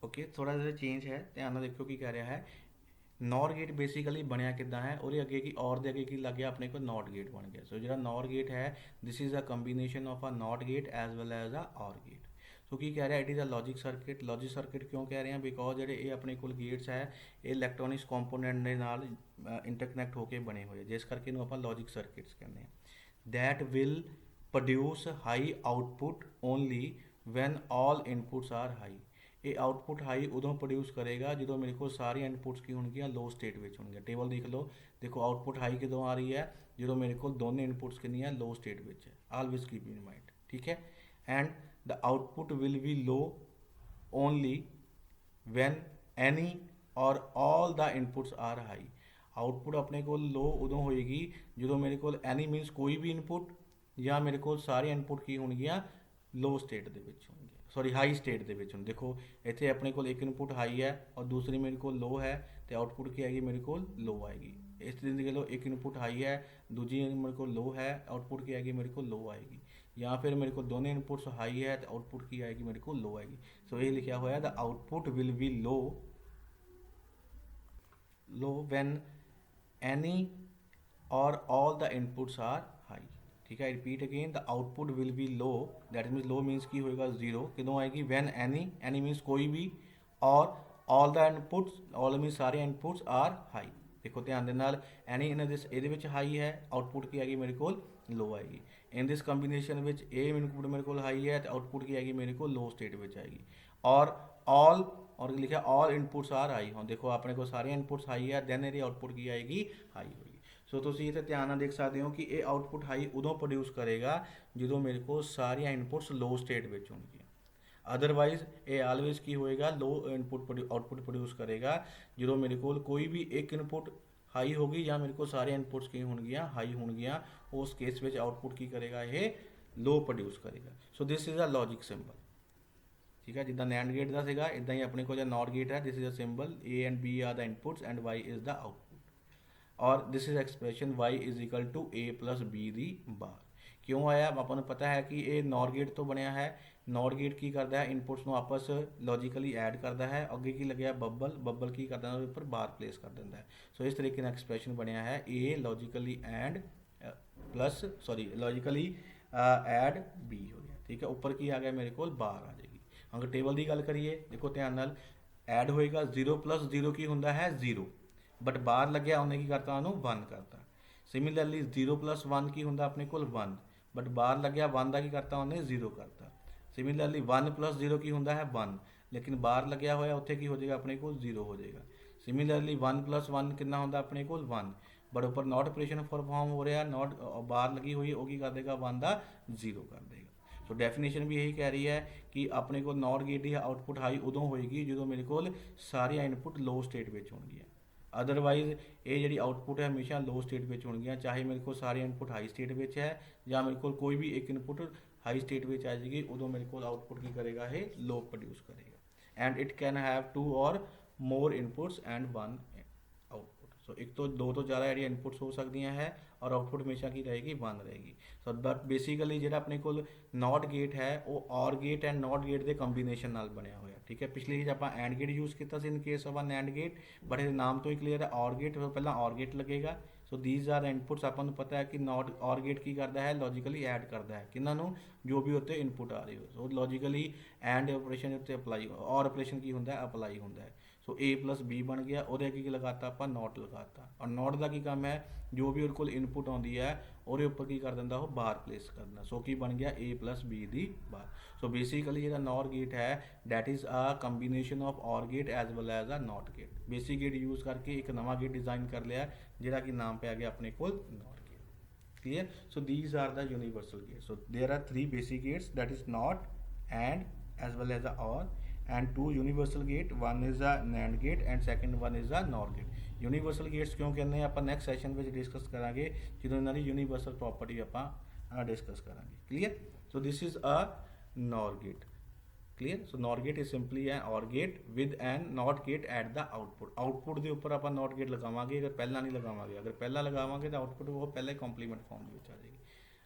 ਓਕੇ, ਥੋੜਾ ਜਿਹਾ ਚੇਂਜ ਹੈ, ਧਿਆਨ ਨਾਲ ਦੇਖੋ ਕੀ ਕਹਿ ਰਿਹਾ ਹੈ। ਨੌਰ ਗੇਟ ਬੇਸਿਕਲੀ ਬਣਿਆ ਕਿੱਦਾਂ ਹੈ, ਉਹਦੇ ਅੱਗੇ ਕੀ ਔਰ ਦੇ ਅੱਗੇ ਕੀ ਲੱਗ ਗਿਆ ਆਪਣੇ ਕੋਲ ਨੌਟ ਗੇਟ ਬਣ ਗਿਆ। ਸੋ ਜਿਹੜਾ ਨੌਰ ਗੇਟ ਹੈ this is a combination of a NOT gate as well as a ਔਰ ਗੇਟ। ਸੋ ਕੀ ਕਹਿ ਰਿਹਾ it is a logic circuit. Logic circuit ਕਿਉਂ ਕਹਿ ਰਹੇ ਹਾਂ, ਬਿਕੋਜ਼ ਜਿਹੜੇ ਇਹ ਆਪਣੇ ਕੋਲ ਗੇਟਸ ਹੈ ਇਹ ਇਲੈਕਟ੍ਰੋਨਿਕਸ ਕੰਪੋਨੈਂਟ ਦੇ ਨਾਲ ਇੰਟਰਕਨੈਕਟ ਹੋ ਕੇ ਬਣੇ ਹੋਏ, ਜਿਸ ਕਰਕੇ ਇਹਨੂੰ ਆਪਾਂ ਲੌਜਿਕ ਸਰਕਿਟਸ ਕਹਿੰਦੇ ਹਾਂ। That will produce high output only when all inputs are high. ਇਹ ਆਊਟਪੁੱਟ ਹਾਈ ਉਦੋਂ ਪ੍ਰੋਡਿਊਸ ਕਰੇਗਾ ਜਦੋਂ ਮੇਰੇ ਕੋਲ ਸਾਰੀਆਂ ਇਨਪੁਟਸ ਕੀ ਹੋਣਗੀਆਂ ਲੋ ਸਟੇਟ ਵਿੱਚ ਹੋਣਗੀਆਂ। ਟੇਬਲ ਦੇਖ ਲਓ, ਦੇਖੋ ਆਊਟਪੁੱਟ ਹਾਈ ਕਦੋਂ ਆ ਰਹੀ ਹੈ, ਜਦੋਂ ਮੇਰੇ ਕੋਲ ਦੋਨੇ ਇਨਪੁਟਸ ਕਿੰਨੀਆਂ ਲੋ ਸਟੇਟ ਵਿੱਚ ਹੈ। ਆਲਵੇਜ਼ ਕੀਪ ਇਨ ਮਾਈਂਡ, ਠੀਕ ਹੈ। And the output will be low only when any or all the inputs are high. Output ਆਪਣੇ ਕੋਲ ਲੋ ਉਦੋਂ ਹੋਏਗੀ ਜਦੋਂ ਮੇਰੇ ਕੋਲ ਐਨੀ ਮੀਨਸ ਕੋਈ ਵੀ ਇਨਪੁਟ ਜਾਂ ਮੇਰੇ ਕੋਲ ਸਾਰੀਆਂ ਇਨਪੁਟ ਕੀ ਹੋਣਗੀਆਂ ਲੋ ਸਟੇਟ ਦੇ ਵਿੱਚ ਹੋਣਗੀਆਂ, ਸੌਰੀ ਹਾਈ ਸਟੇਟ ਦੇ ਵਿੱਚ। ਹੁਣ ਦੇਖੋ ਇੱਥੇ ਆਪਣੇ ਕੋਲ ਇੱਕ ਇਨਪੁਟ ਹਾਈ ਹੈ ਔਰ ਦੂਸਰੀ ਮੇਰੇ ਕੋਲ ਲੋ ਹੈ, ਤੇ ਆਊਟਪੁੱਟ ਕੀ ਆਏਗੀ ਮੇਰੇ ਕੋਲ ਲੋ ਆਏਗੀ। ਇਸ ਤਰ੍ਹਾਂ ਦੇਖ ਲਓ, ਇੱਕ ਇਨਪੁਟ ਹਾਈ ਹੈ ਦੂਜੀ ਮੇਰੇ ਕੋਲ ਲੋ ਹੈ, ਆਊਟਪੁੱਟ ਕੀ ਆਏਗੀ ਮੇਰੇ ਕੋਲ ਲੋ ਆਏਗੀ। ਜਾਂ ਫਿਰ ਮੇਰੇ ਕੋਲ ਦੋਨੇ ਇਨਪੁਟਸ ਹਾਈ ਹੈ ਤੇ ਆਊਟਪੁੱਟ ਕੀ ਆਏਗੀ ਮੇਰੇ ਕੋਲ ਲੋ ਆਏਗੀ। ਸੋ ਇਹ ਲਿਖਿਆ ਹੋਇਆ the output will be low when any or all the inputs are high. ਠੀਕ ਹੈ, repeat again the output will be low, that means low means ਕੀ ਹੋਏਗਾ ਜ਼ੀਰੋ, ਕਿਦੋਂ ਆਏਗੀ ਵੈਨ ਐਨੀ ਮੀਨਸ ਕੋਈ ਵੀ ਔਰ all the inputs, all means ਸਾਰੇ inputs are high. ਦੇਖੋ ਧਿਆਨ ਦੇ ਨਾਲ, ਐਨੀ ਇਹਦੇ ਵਿੱਚ ਹਾਈ ਹੈ, ਆਊਟਪੁੱਟ ਕੀ ਆਏਗੀ ਮੇਰੇ ਕੋਲ ਲੋ ਆਏਗੀ। ਇਨ ਦਿਸ ਕੰਬੀਨੇਸ਼ਨ ਵਿੱਚ ਇਹ ਇਨਪੁੱਟ ਮੇਰੇ ਕੋਲ ਹਾਈ ਹੈ ਤੇ ਆਊਟਪੁੱਟ ਕੀ ਆਏਗੀ ਮੇਰੇ ਕੋਲ ਲੋ ਸਟੇਟ ਵਿੱਚ ਆਏਗੀ। ਔਰ ਆਲ ਔਰ ਲਿਖਿਆ ਆਲ ਇਨਪੁਟਸ ਆਰ ਹਾਈ। ਹੁਣ ਦੇਖੋ ਆਪਣੇ ਕੋਲ ਸਾਰੇ ਇਨਪੁਟਸ ਹਾਈ ਹੈ, ਦੈਨ ਇਹਦੀ ਆਊਟਪੁੱਟ ਕੀ ਆਏਗੀ ਹਾਈ ਹੋਏਗੀ। ਸੋ ਤੁਸੀਂ ਇੱਥੇ ਧਿਆਨ ਨਾਲ ਦੇਖ ਸਕਦੇ ਹੋ ਕਿ ਇਹ ਆਊਟਪੁੱਟ ਹਾਈ ਉਦੋਂ ਪ੍ਰੋਡਿਊਸ ਕਰੇਗਾ ਜਦੋਂ ਮੇਰੇ ਕੋਲ ਸਾਰੀਆਂ ਇਨਪੁਟਸ ਲੋ ਸਟੇਟ ਵਿੱਚ ਹੋਣਗੀਆਂ। ਅਦਰਵਾਈਜ਼ ਇਹ ਆਲਵੇਜ਼ ਕੀ ਹੋਏਗਾ ਲੋ ਆਊਟਪੁੱਟ ਪ੍ਰੋਡਿਊਸ ਕਰੇਗਾ ਜਦੋਂ ਮੇਰੇ ਕੋਲ ਕੋਈ ਵੀ ਇੱਕ ਇਨਪੁਟ ਹਾਈ ਹੋਗੀ ਜਾਂ ਮੇਰੇ ਕੋਲ ਸਾਰੇ ਇਨਪੁਟਸ ਕੀ ਹੋਣਗੀਆਂ ਹਾਈ ਹੋਣਗੀਆਂ। ਉਸ ਕੇਸ ਵਿੱਚ ਆਊਟਪੁੱਟ ਕੀ ਕਰੇਗਾ ਇਹ ਲੋ ਪ੍ਰੋਡਿਊਸ ਕਰੇਗਾ। So this is a logic symbol. ਠੀਕ ਹੈ, ਜਿੱਦਾਂ ਨੈਂਡ ਗੇਟ ਦਾ ਸੀਗਾ ਇਦਾਂ ਹੀ ਆਪਣੇ ਕੋਲ ਜਿਹੜਾ ਨੌਟ ਗੇਟ ਹੈ this is a symbol A and B are the inputs and Y is the output. Or this is expression y is equal to a plus b ਦੀ ਬਾਰ। ਕਿਉਂ ਆਇਆ, ਆਪਾਂ ਨੂੰ ਪਤਾ ਹੈ ਕਿ ਇਹ ਨੌਰ ਗੇਟ ਤੋਂ ਬਣਿਆ ਹੈ। ਨੌਰ ਗੇਟ ਕੀ ਕਰਦਾ ਹੈ, ਇਨਪੁਟਸ ਨੂੰ ਆਪਸ ਲੌਜੀਕਲੀ ਐਡ ਕਰਦਾ ਹੈ। ਅੱਗੇ ਕੀ ਲੱਗਿਆ ਬੱਬਲ ਕੀ ਕਰਦਾ ਹੈ ਉਹਦੇ ਉੱਪਰ ਬਾਰ ਪਲੇਸ ਕਰ ਦਿੰਦਾ ਹੈ। ਸੋ ਇਸ ਤਰੀਕੇ ਨਾਲ ਐਕਸਪ੍ਰੈਸ਼ਨ ਬਣਿਆ ਹੈ a logically and plus logically and b ਹੋ ਗਿਆ। ਠੀਕ ਹੈ, ਉੱਪਰ ਕੀ ਆ ਗਿਆ ਮੇਰੇ ਕੋਲ ਬਾਰ ਆ ਜਾਏਗੀ। ਅਗਰ ਟੇਬਲ ਦੀ ਗੱਲ ਕਰੀਏ ਦੇਖੋ ਧਿਆਨ ਨਾਲ, ਐਡ ਹੋਏਗਾ 0 ਪਲਸ 0 ਕੀ ਹੁੰਦਾ ਹੈ 0, ਬਟ ਬਾਹਰ ਲੱਗਿਆ ਉਹਨੇ ਕੀ ਕਰਤਾ ਉਹਨੂੰ 1 ਕਰਤਾ। ਸਿਮਿਲਰਲੀ 0 ਪਲਸ 1 ਕੀ ਹੁੰਦਾ ਆਪਣੇ ਕੋਲ 1, ਬਟ ਬਾਹਰ ਲੱਗਿਆ 1 ਦਾ ਕੀ ਕਰਤਾ ਉਹਨੇ 0 ਕਰਤਾ। ਸਿਮਿਲਰਲੀ 1 ਪਲਸ 0 ਕੀ ਹੁੰਦਾ ਹੈ 1, ਲੇਕਿਨ ਬਾਹਰ ਲੱਗਿਆ ਹੋਇਆ ਉੱਥੇ ਕੀ ਹੋ ਜਾਏਗਾ ਆਪਣੇ ਕੋਲ 0 ਹੋ ਜਾਏਗਾ। ਸਿਮਿਲਰਲੀ 1 ਪਲਸ 1 ਕਿੰਨਾ ਹੁੰਦਾ ਆਪਣੇ ਕੋਲ 1, ਬਟ ਉੱਪਰ ਨੋਟ ਆਪਰੇਸ਼ਨ ਪਰਫਾਰਮ ਹੋ ਰਿਹਾ, ਨੋਟ ਬਾਹਰ ਲੱਗੀ ਹੋਈ ਉਹ ਕੀ ਕਰ ਦੇਗਾ 1 ਦਾ 0 ਕਰ ਦੇਗਾ। ਸੋ ਡੈਫੀਨੇਸ਼ਨ ਵੀ ਇਹੀ ਕਹਿ ਰਹੀ ਹੈ ਕਿ ਆਪਣੇ ਕੋਲ not gate the output high ਉਦੋਂ ਹੋਏਗੀ ਜਦੋਂ ਮੇਰੇ ਕੋਲ ਸਾਰੀਆਂ ਇਨਪੁੱਟ ਲੋ ਸਟੇਟ ਵਿੱਚ ਹੋਣਗੀਆਂ। ਅਦਰਵਾਈਜ਼ ਇਹ ਜਿਹੜੀ ਆਊਟਪੁੱਟ ਹੈ ਹਮੇਸ਼ਾ ਲੋ ਸਟੇਟ ਵਿੱਚ ਹੋਣਗੀਆਂ, ਚਾਹੇ ਮੇਰੇ ਕੋਲ ਸਾਰੇ ਇਨਪੁੱਟ ਹਾਈ ਸਟੇਟ ਵਿੱਚ ਹੈ ਜਾਂ ਮੇਰੇ ਕੋਲ ਕੋਈ ਵੀ ਇੱਕ ਇਨਪੁੱਟ ਹਾਈ ਸਟੇਟ ਵਿੱਚ ਆ ਜਾਏਗੀ, ਉਦੋਂ ਮੇਰੇ ਕੋਲ ਆਊਟਪੁੱਟ ਕੀ ਕਰੇਗਾ ਇਹ ਲੋ ਪ੍ਰੋਡਿਊਸ ਕਰੇਗਾ। ਐਂਡ ਇਟ ਕੈਨ ਹੈਵ 2 ਔਰ ਮੋਰ ਇਨਪੁੱਟਸ ਐਂਡ 1 ਆਊਟਪੁੱਟ। ਸੋ ਇੱਕ ਤੋਂ ਦੋ ਤੋਂ ਜ਼ਿਆਦਾ ਜਿਹੜੀਆਂ ਇਨਪੁੱਟਸ ਹੋ ਸਕਦੀਆਂ ਹੈ ਔਰ ਆਊਟਪੁੱਟ ਹਮੇਸ਼ਾ ਕੀ ਰਹੇਗੀ 1 ਰਹੇਗੀ। ਸੋ ਬਟ ਬੇਸਿਕਲੀ ਜਿਹੜਾ ਆਪਣੇ ਕੋਲ ਨੌਟ ਗੇਟ ਹੈ ਉਹ ਔਰ ਗੇਟ ਐਂਡ ਨੌਟ ਗੇਟ ਦੇ ਕੰਬੀਨੇਸ਼ਨ ਨਾਲ ਬਣਿਆ ਹੋਇਆ। ਠੀਕ ਹੈ, ਪਿਛਲੀ ਚੀਜ਼ ਆਪਾਂ ਐਂਡ ਗੇਟ ਯੂਜ਼ ਕੀਤਾ ਸੀ in case of a NAND gate, but ਇਹਦੇ ਨਾਮ ਤੋਂ ਹੀ ਕਲੀਅਰ ਹੈ ਔਰ ਗੇਟ। ਪਹਿਲਾਂ ਔਰ ਗੇਟ ਲੱਗੇਗਾ। ਸੋ ਦੀਜ਼ ਆਰ ਇਨਪੁਟਸ। ਆਪਾਂ ਨੂੰ ਪਤਾ ਹੈ ਕਿ ਨੌਟ ਔਰ ਗੇਟ ਕੀ ਕਰਦਾ ਹੈ ਲੌਜੀਕਲੀ ਐਡ ਕਰਦਾ ਹੈ ਕਿਹਨਾਂ ਨੂੰ, ਜੋ ਵੀ ਉੱਤੇ ਇਨਪੁਟ ਆ ਰਹੀ ਹੋ। ਸੋ ਲੌਜੀਕਲੀ ਐਂਡ ਆਪਰੇਸ਼ਨ ਉੱਤੇ ਅਪਲਾਈ, ਔਰ ਆਪਰੇਸ਼ਨ ਕੀ ਹੁੰਦਾ ਹੈ ਅਪਲਾਈ ਹੁੰਦਾ ਹੈ। ਸੋ a ਪਲਸ b ਬਣ ਗਿਆ, ਉਹਦੇ ਅੱਗੇ ਕੀ ਲਗਾਤਾ ਆਪਾਂ ਨੋਟ ਲਗਾਤਾ। ਔਰ ਨੋਟ ਦਾ ਕੀ ਕੰਮ ਹੈ, ਜੋ ਵੀ ਉਹਦੇ ਕੋਲ ਇਨਪੁਟ ਆਉਂਦੀ ਹੈ ਉਹਦੇ ਉੱਪਰ ਕੀ ਕਰ ਦਿੰਦਾ ਉਹ ਬਾਰ ਪਲੇਸ ਕਰ ਦਿੰਦਾ। ਸੋ ਕੀ ਬਣ ਗਿਆ a ਪਲਸ b ਦੀ ਬਾਰ। ਸੋ ਬੇਸਿਕਲੀ ਜਿਹੜਾ ਨੌਰ ਗੇਟ ਹੈ that is a combination of OR gate as well as a note gate. Basic gate use ਕਰਕੇ ਇੱਕ ਨਵਾਂ ਗੇਟ ਡਿਜ਼ਾਈਨ ਕਰ ਲਿਆ ਜਿਹੜਾ ਕਿ ਨਾਮ ਪੈ ਗਿਆ ਆਪਣੇ ਕੋਲ note gate. clear? So these are the universal gates. So there are 3 basic gates, that is NOT, AND as well as the OR, and two universal gate. One is a NAND gate and second one is a NOR gate. Universal gates क्यों कहते हैं ਆਪਾਂ next session ਵਿੱਚ discuss ਕਰਾਂਗੇ ਜਦੋਂ ਇਹਨਾਂ ਦੀ universal property ਆਪਾਂ ਡਿਸਕਸ ਕਰਾਂਗੇ clear so this is a NOR gate clear so NOR gate is simply an OR gate with an NOT gate at the output ਦੇ ਉੱਪਰ ਆਪਾਂ NOT gate ਲਗਾਵਾਂਗੇ ਅਗਰ ਪਹਿਲਾਂ ਨਹੀਂ ਲਗਾਵਾਂਗੇ ਅਗਰ ਪਹਿਲਾਂ ਲਗਾਵਾਂਗੇ ਤਾਂ ਆਊਟਪੁੱਟ ਉਹ ਪਹਿਲਾਂ ਹੀ ਕੰਪਲੀਮੈਂਟ ਫਾਰਮ ਦੇ ਵਿੱਚ ਆ ਜਾਏਗੀ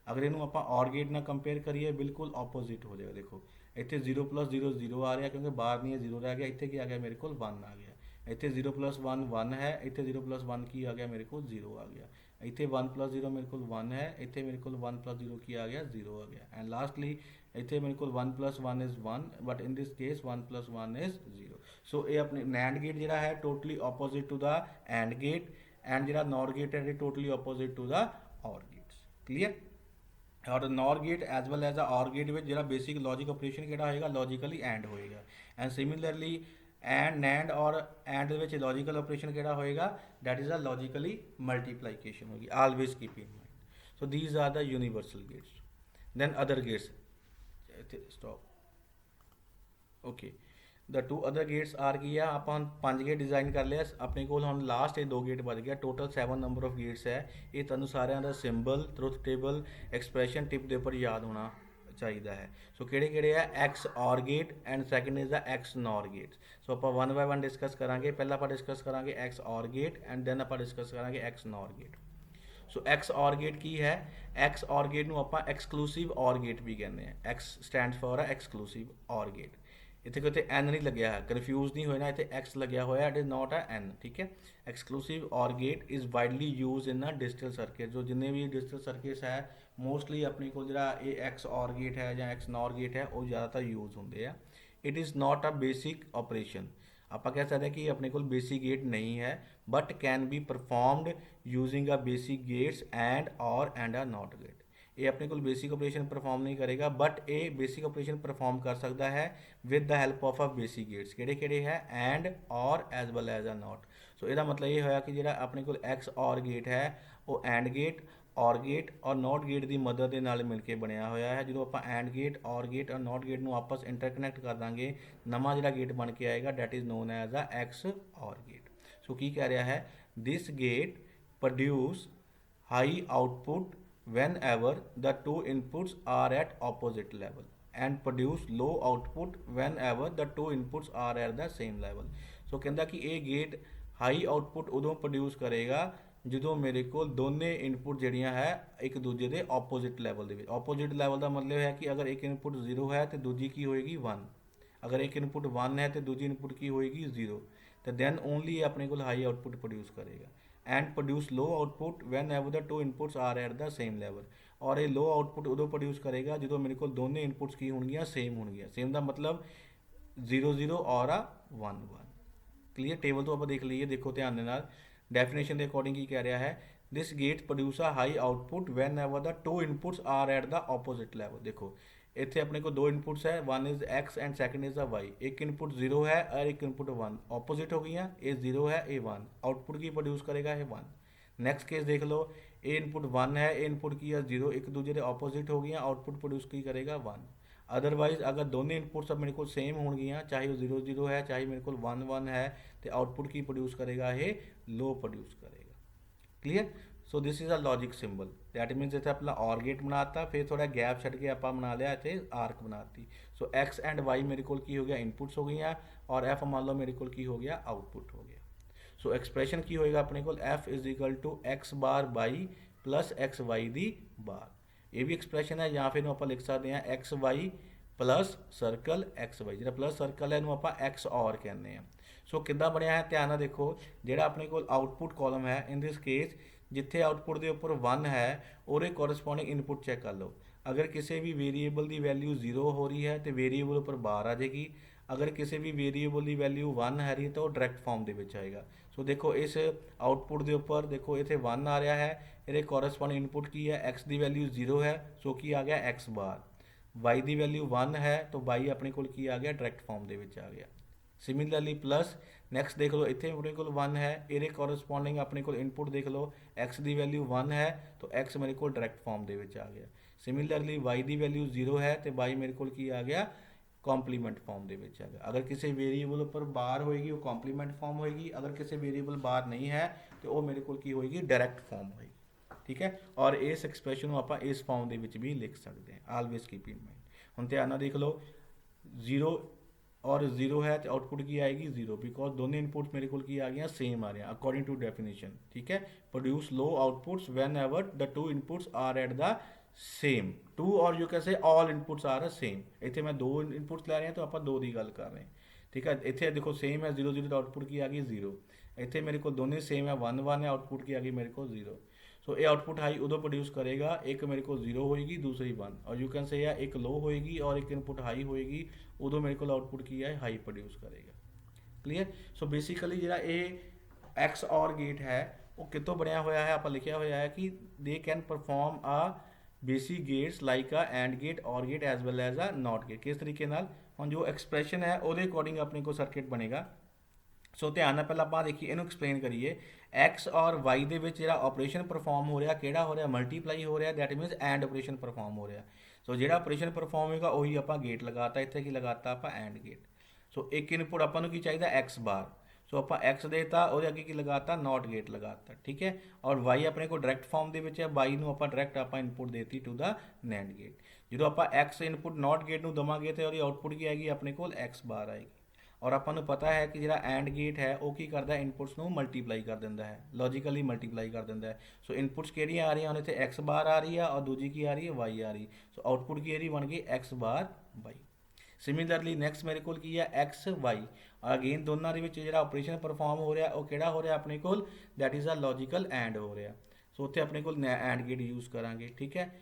ਅਗਰ ਇਹਨੂੰ ਆਪਾਂ OR gate ਨਾਲ ਕੰਪੇਅਰ ਕਰੀਏ ਬਿਲਕੁਲ ਆਪੋਜ਼ਿਟ ਹੋ ਜਾਏਗਾ ਦੇਖੋ ਇੱਥੇ 0 + 0 0 ਆ ਰਿਹਾ ਕਿਉਂਕਿ ਬਾਹਰ ਨਹੀਂ ਹੈ 0 ਰਹਿ ਗਿਆ ਇੱਥੇ ਕੀ ਆ ਗਿਆ ਮੇਰੇ ਕੋਲ 1 ਆ ਗਿਆ ਇੱਥੇ 0 + 1 1 ਹੈ ਇੱਥੇ 0 + 1 ਕੀ ਆ ਗਿਆ ਮੇਰੇ ਕੋਲ 0 ਆ ਗਿਆ ਇੱਥੇ 1 + 0 ਮੇਰੇ ਕੋਲ 1 ਹੈ ਇੱਥੇ ਮੇਰੇ ਕੋਲ 1 + 0 ਕੀ ਆ ਗਿਆ 0 ਆ ਗਿਆ ਐਂਡ ਲਾਸਟਲੀ ਇੱਥੇ ਮੇਰੇ ਕੋਲ 1 + 1 is 1 but in this case 1 + 1 is 0 so ਇਹ ਆਪਣੇ NAND ਗੇਟ ਜਿਹੜਾ ਹੈ totally opposite to the AND gate and ਜਿਹੜਾ NOR ਗੇਟ ਹੈ ਇਹ totally opposite to the OR gates clear और NOR gate as well as OR gate में जो बेसिक लॉजिक ऑपरेशन किहड़ा होएगा लॉजिकली एंड होएगा एंड सिमिलरली एंड NAND और एंड विच लॉजिकल ऑपरेशन किहड़ा होएगा that is a logically multiplication होगी always keep in mind so these are the universal gates then other gates stop okay the two other gates are की है आप 5 gate design कर लिया अपने को हम लास्ट 2 गेट बच गया टोटल 7 नंबर ऑफ गेट्स है ये तुहानू सारिਆਂ ਦਾ symbol truth table expression tip के उपर याद होना चाहिए है सो किहड़े है X OR gate and second is the X NOR gate so आप 1 बाय 1 डिस्कस करांगे पहला आप डिस्कस करांगे X OR gate and then आप डिस्कस करांगे X NOR gate so X OR gate की है एक्स OR गेट नू आपां एक्सक्लूसिव OR गेट भी कहते हैं X stand for exclusive OR gate इतने कितने एन नहीं लग्या है कन्फ्यूज नहीं होना इतने एक्स लग्या होया it is not a N ठीक है exclusive OR gate is widely use in a digital circuit जो जिन्ने भी डिजिटल सर्किट्स है मोस्टली अपने को जो ये एक्स OR गेट है या एक्स NOR गेट है वो ज़्यादातर यूज होंगे हैं it is not a basic operation आप कह सकते हैं कि अपने को बेसिक गेट नहीं है but can be performed using a basic gets and a not gate ये अपने को बेसिक ऑपरेशन परफॉर्म नहीं करेगा बट ये बेसिक ऑपरेशन परफॉर्म कर सकता है with the help of a basic gates किहड़े है AND or as well as a not so इसका मतलब ये होया कि जो अपने को एक्स OR गेट है वो एंड गेट OR गेट और नॉट गेट की मदद के नाल मिल के बनया होया है जो आप एंड गेट OR गेट और नॉट गेट में आपस इंटरकनैक्ट कर देंगे नवा जो गेट बन के आएगा that is known as a X OR gate so की कह रहा है this gate produce high output whenever the two inputs are at opposite level and produce low output whenever the two inputs are at the same level so कहता कि ये get high output उदों produce करेगा जो मेरे को दोने input जड़ियाँ है एक दूजे के ऑपोजिट लैवल के ऑपोजिट लैवल का मतलब है कि अगर एक इनपुट 0 है तो दूजी की होएगी 1 अगर एक इनपुट 1 है तो दूजी इनपुट की होएगी 0 तो दैन ओनली अपने को हाई आउटपुट प्रोड्यूस करेगा and produce low output whenever the two inputs are at the same level और ये लो आउटपुट उदों प्रोड्यूस करेगा जो मेरे को दोनों इनपुट्स की होंगियां सेम का मतलब 0 0 और 1 1 क्लीयर टेबल तो आप देख लीजिए देखो ध्यान नाल डेफिनेशन के अकॉर्डिंग की कह रहा है this gate produce a high output whenever the two inputs are at the opposite level देखो इतने अपने को 2 इनपुट्स है one is X and second is a Y एक इनपुट 0 है और एक इनपुट 1 ऑपोजिट हो गई हैं ए 0 है ए 1 आउटपुट की प्रोड्यूस करेगा ये 1 नेक्स्ट केस देख लो ए इनपुट 1 है ए इनपुट की है 0 एक दूसरे के ऑपोजिट हो गई हैं आउटपुट प्रोड्यूस की करेगा 1 अदरवाइज अगर दोनों इनपुट्स अब मेरे को सेम हो गई चाहे वो 0 0 है चाहे मेरे को 1 1 है तो आउटपुट की प्रोड्यूस करेगा ये लो प्रोड्यूस करेगा clear so this is a logic symbol that मीनस इतना अपना OR गेट बनाता फिर थोड़ा गैप छड़ के आप बना लिया इतने आर्क बनाती सो एक्स एंड वाई मेरे को की हो गया इनपुट्स हो गई हैं और एफ मान लो मेरे को की हो गया आउटपुट हो गया सो एक्सप्रैशन की होएगा अपने को F is equal to x bar Y plus X Y दी बार ये भी एक्सप्रैशन है या फिर आप लिख सकते हैं X Y plus circle X Y जो प्लस सर्कल है आप एक्स OR कहते हैं सो किदा बनया है ध्यान देखो जो अपने को आउटपुट कॉलम है इन दिस केस जिथे आउटपुट के उपर 1 है और कोरस्पोंडिंग इनपुट चैक कर लो अगर किसी भी वेरीएबल की वैल्यू 0 हो रही है तो वेरीएबल उपर बार आ जाएगी अगर किसी भी वेरीएबल की वैल्यू 1 है रही तो डायरैक्ट फॉर्म के आएगा सो देखो इस आउटपुट के उपर देखो इतने 1 आ रहा है ये कोरस्पोंडिंग इनपुट की है एक्स की वैल्यू 0 है सो की आ गया एक्स बार वाई की वैल्यू 1 है तो वाई अपने को की आ गया डायरैक्ट फॉर्म के आ गया सिमिलरली प्लस नैक्सट देख लो इतने अपने को 1 है ये कोरस्पोंडिंग अपने को इनपुट देख लो एक्स की वैल्यू 1 है तो एक्स मेरे को डायरैक्ट फॉर्म के आ गया सिमिलरली वाई की वैल्यू 0 है तो वाई मेरे को की आ गया ਕੰਪਲੀਮੈਂਟ ਫਾਰਮ ਦੇ ਵਿੱਚ ਹੈਗਾ। ਅਗਰ ਕਿਸੇ ਵੇਰੀਏਬਲ ਉੱਪਰ ਬਾਰ ਹੋਏਗੀ ਉਹ ਕੰਪਲੀਮੈਂਟ ਫਾਰਮ ਹੋਏਗੀ, ਅਗਰ ਕਿਸੇ ਵੇਰੀਏਬਲ ਬਾਰ ਨਹੀਂ ਹੈ ਤੇ ਉਹ ਮੇਰੇ ਕੋਲ ਕੀ ਹੋਏਗੀ, ਡਾਇਰੈਕਟ ਫਾਰਮ ਹੋਏਗੀ। ਠੀਕ ਹੈ, ਔਰ ਇਸ ਐਕਸਪ੍ਰੈਸ਼ਨ ਨੂੰ ਆਪਾਂ ਇਸ ਫਾਰਮ ਦੇ ਵਿੱਚ ਵੀ ਲਿਖ ਸਕਦੇ ਹਾਂ। Always keep in mind. ਹੁਣ ਧਿਆਨ ਨਾਲ ਦੇਖ ਲਓ, 0 और 0 है तो आउटपुट की आएगी 0, बिकॉज दोनों इनपुट्स मेरे को की आ गई सेम आ रहे हैं अकॉर्डिंग टू डेफिनेशन। ठीक है, produce low outputs whenever the two inputs are at the same. To or you कैसे ऑल इनपुट्स आर सेम। इतने मैं दो इनपुट्स लै रहे हैं तो आप दो की गल कर रहे हैं। ठीक है, इतने देखो सेम है 0 0 तो आउटपुट की आ गई 0। इतने मेरे को दोनों सेम है 1 1 है, आउटपुट की आ गई मेरे को 0। सो ये आउटपुट हाई उदो प्रोड्यूस करेगा, एक मेरे को 0 होएगी, दूसरी 1। और यू कैन से या एक लो होएगी और एक इनपुट हाई होएगी, उदो मेरे को आउटपुट की है हाई प्रोड्यूस करेगा। क्लीयर। सो बेसिकली जो ये एक्स और गेट है वो कितों बनया होया है, आप लिखा होया है कि they can perform a basic gates like a and gate और gate as well as a NOT gate. किस तरीके नाल हम जो एक्सप्रैशन है वो अकॉर्डिंग अपने को सर्किट बनेगा। सो ध्यान ਨਾਲ ਪਹਿਲਾਂ ਆਪਾਂ ਦੇਖੀਏ, ਇਹਨੂੰ ਐਕਸਪਲੇਨ ਕਰੀਏ। x ਔਰ y ਦੇ ਵਿੱਚ ਜਿਹੜਾ ਆਪਰੇਸ਼ਨ ਪਰਫਾਰਮ ਹੋ ਰਿਹਾ, ਕਿਹੜਾ ਹੋ ਰਿਹਾ, ਮਲਟੀਪਲਾਈ ਹੋ ਰਿਹਾ, that means and operation perform ਹੋ ਰਿਹਾ। ਸੋ ਜਿਹੜਾ ਆਪਰੇਸ਼ਨ ਪਰਫਾਰਮ ਹੋਏਗਾ ਉਹੀ ਆਪਾਂ ਗੇਟ ਲਗਾਤਾ, ਇੱਥੇ ਕੀ ਲਗਾਤਾ ਆਪਾਂ ਐਂਡ ਗੇਟ। ਸੋ ਇੱਕ ਇਨਪੁਟ ਆਪਾਂ ਨੂੰ ਕੀ ਚਾਹੀਦਾ, x ਬਾਰ। ਸੋ ਆਪਾਂ x ਦੇਤਾ, ਉਹਦੇ ਅੱਗੇ ਕੀ ਲਗਾਤਾ, ਨੋਟ ਗੇਟ ਲਗਾਤਾ। ਠੀਕ ਹੈ, ਔਰ y ਆਪਣੇ ਕੋਲ ਡਾਇਰੈਕਟ ਫਾਰਮ ਦੇ ਵਿੱਚ ਹੈ, y ਨੂੰ ਆਪਾਂ ਡਾਇਰੈਕਟ ਆਪਾਂ ਇਨਪੁਟ ਦੇਤੀ ਟੂ ਦਾ ਨੈਂਡ ਗੇਟ। ਜਦੋਂ ਆਪਾਂ x ਇਨਪੁਟ ਨੋਟ ਗੇਟ ਨੂੰ ਦਵਾਂਗੇ ਤੇ ਉਹਦੀ ਆਊਟਪੁੱਟ ਕੀ ਆਏਗੀ, ਆਪਣੇ ਕੋਲ x ਬਾਰ ਆਏਗੀ। और अपन पता है कि ਜਿਹੜਾ एंड गेट है वो की करता है, इनपुट्स ਨੂੰ मल्टीप्लाई कर ਦਿੰਦਾ है, लॉजिकली मल्टीप्लाई कर ਦਿੰਦਾ है। सो इनपुट्स ਕਿਹੜੀਆਂ ਆ ਰਹੀਆਂ, ਹੁਣ ਇੱਥੇ x ਬਾਰ ਆ ਰਹੀ ਹੈ और दूजी की आ रही है y आ रही। सो आउटपुट की ਇਹਦੀ ਬਣ ਗਈ x ਬਾਰ y। ਸਿਮਿਲਰਲੀ ਨੈਕਸਟ ਮੇਰੇ ਕੋਲ ਕੀ ਹੈ, x y। ਅਗੇਨ ਦੋਨਾਂ ਦੇ ਵਿੱਚ ਜਿਹੜਾ ਆਪਰੇਸ਼ਨ ਪਰਫਾਰਮ ਹੋ ਰਿਹਾ ਉਹ ਕਿਹੜਾ ਹੋ ਰਿਹਾ ਆਪਣੇ ਕੋਲ, ਦੈਟ ਇਜ਼ ਅ ਲॉजिकल ਐਂਡ ਹੋ ਰਿਹਾ। ਸੋ ਉੱਥੇ ਆਪਣੇ ਕੋਲ ਐਂਡ ਗੇਟ ਯੂਜ਼ ਕਰਾਂਗੇ। ਠੀਕ ਹੈ,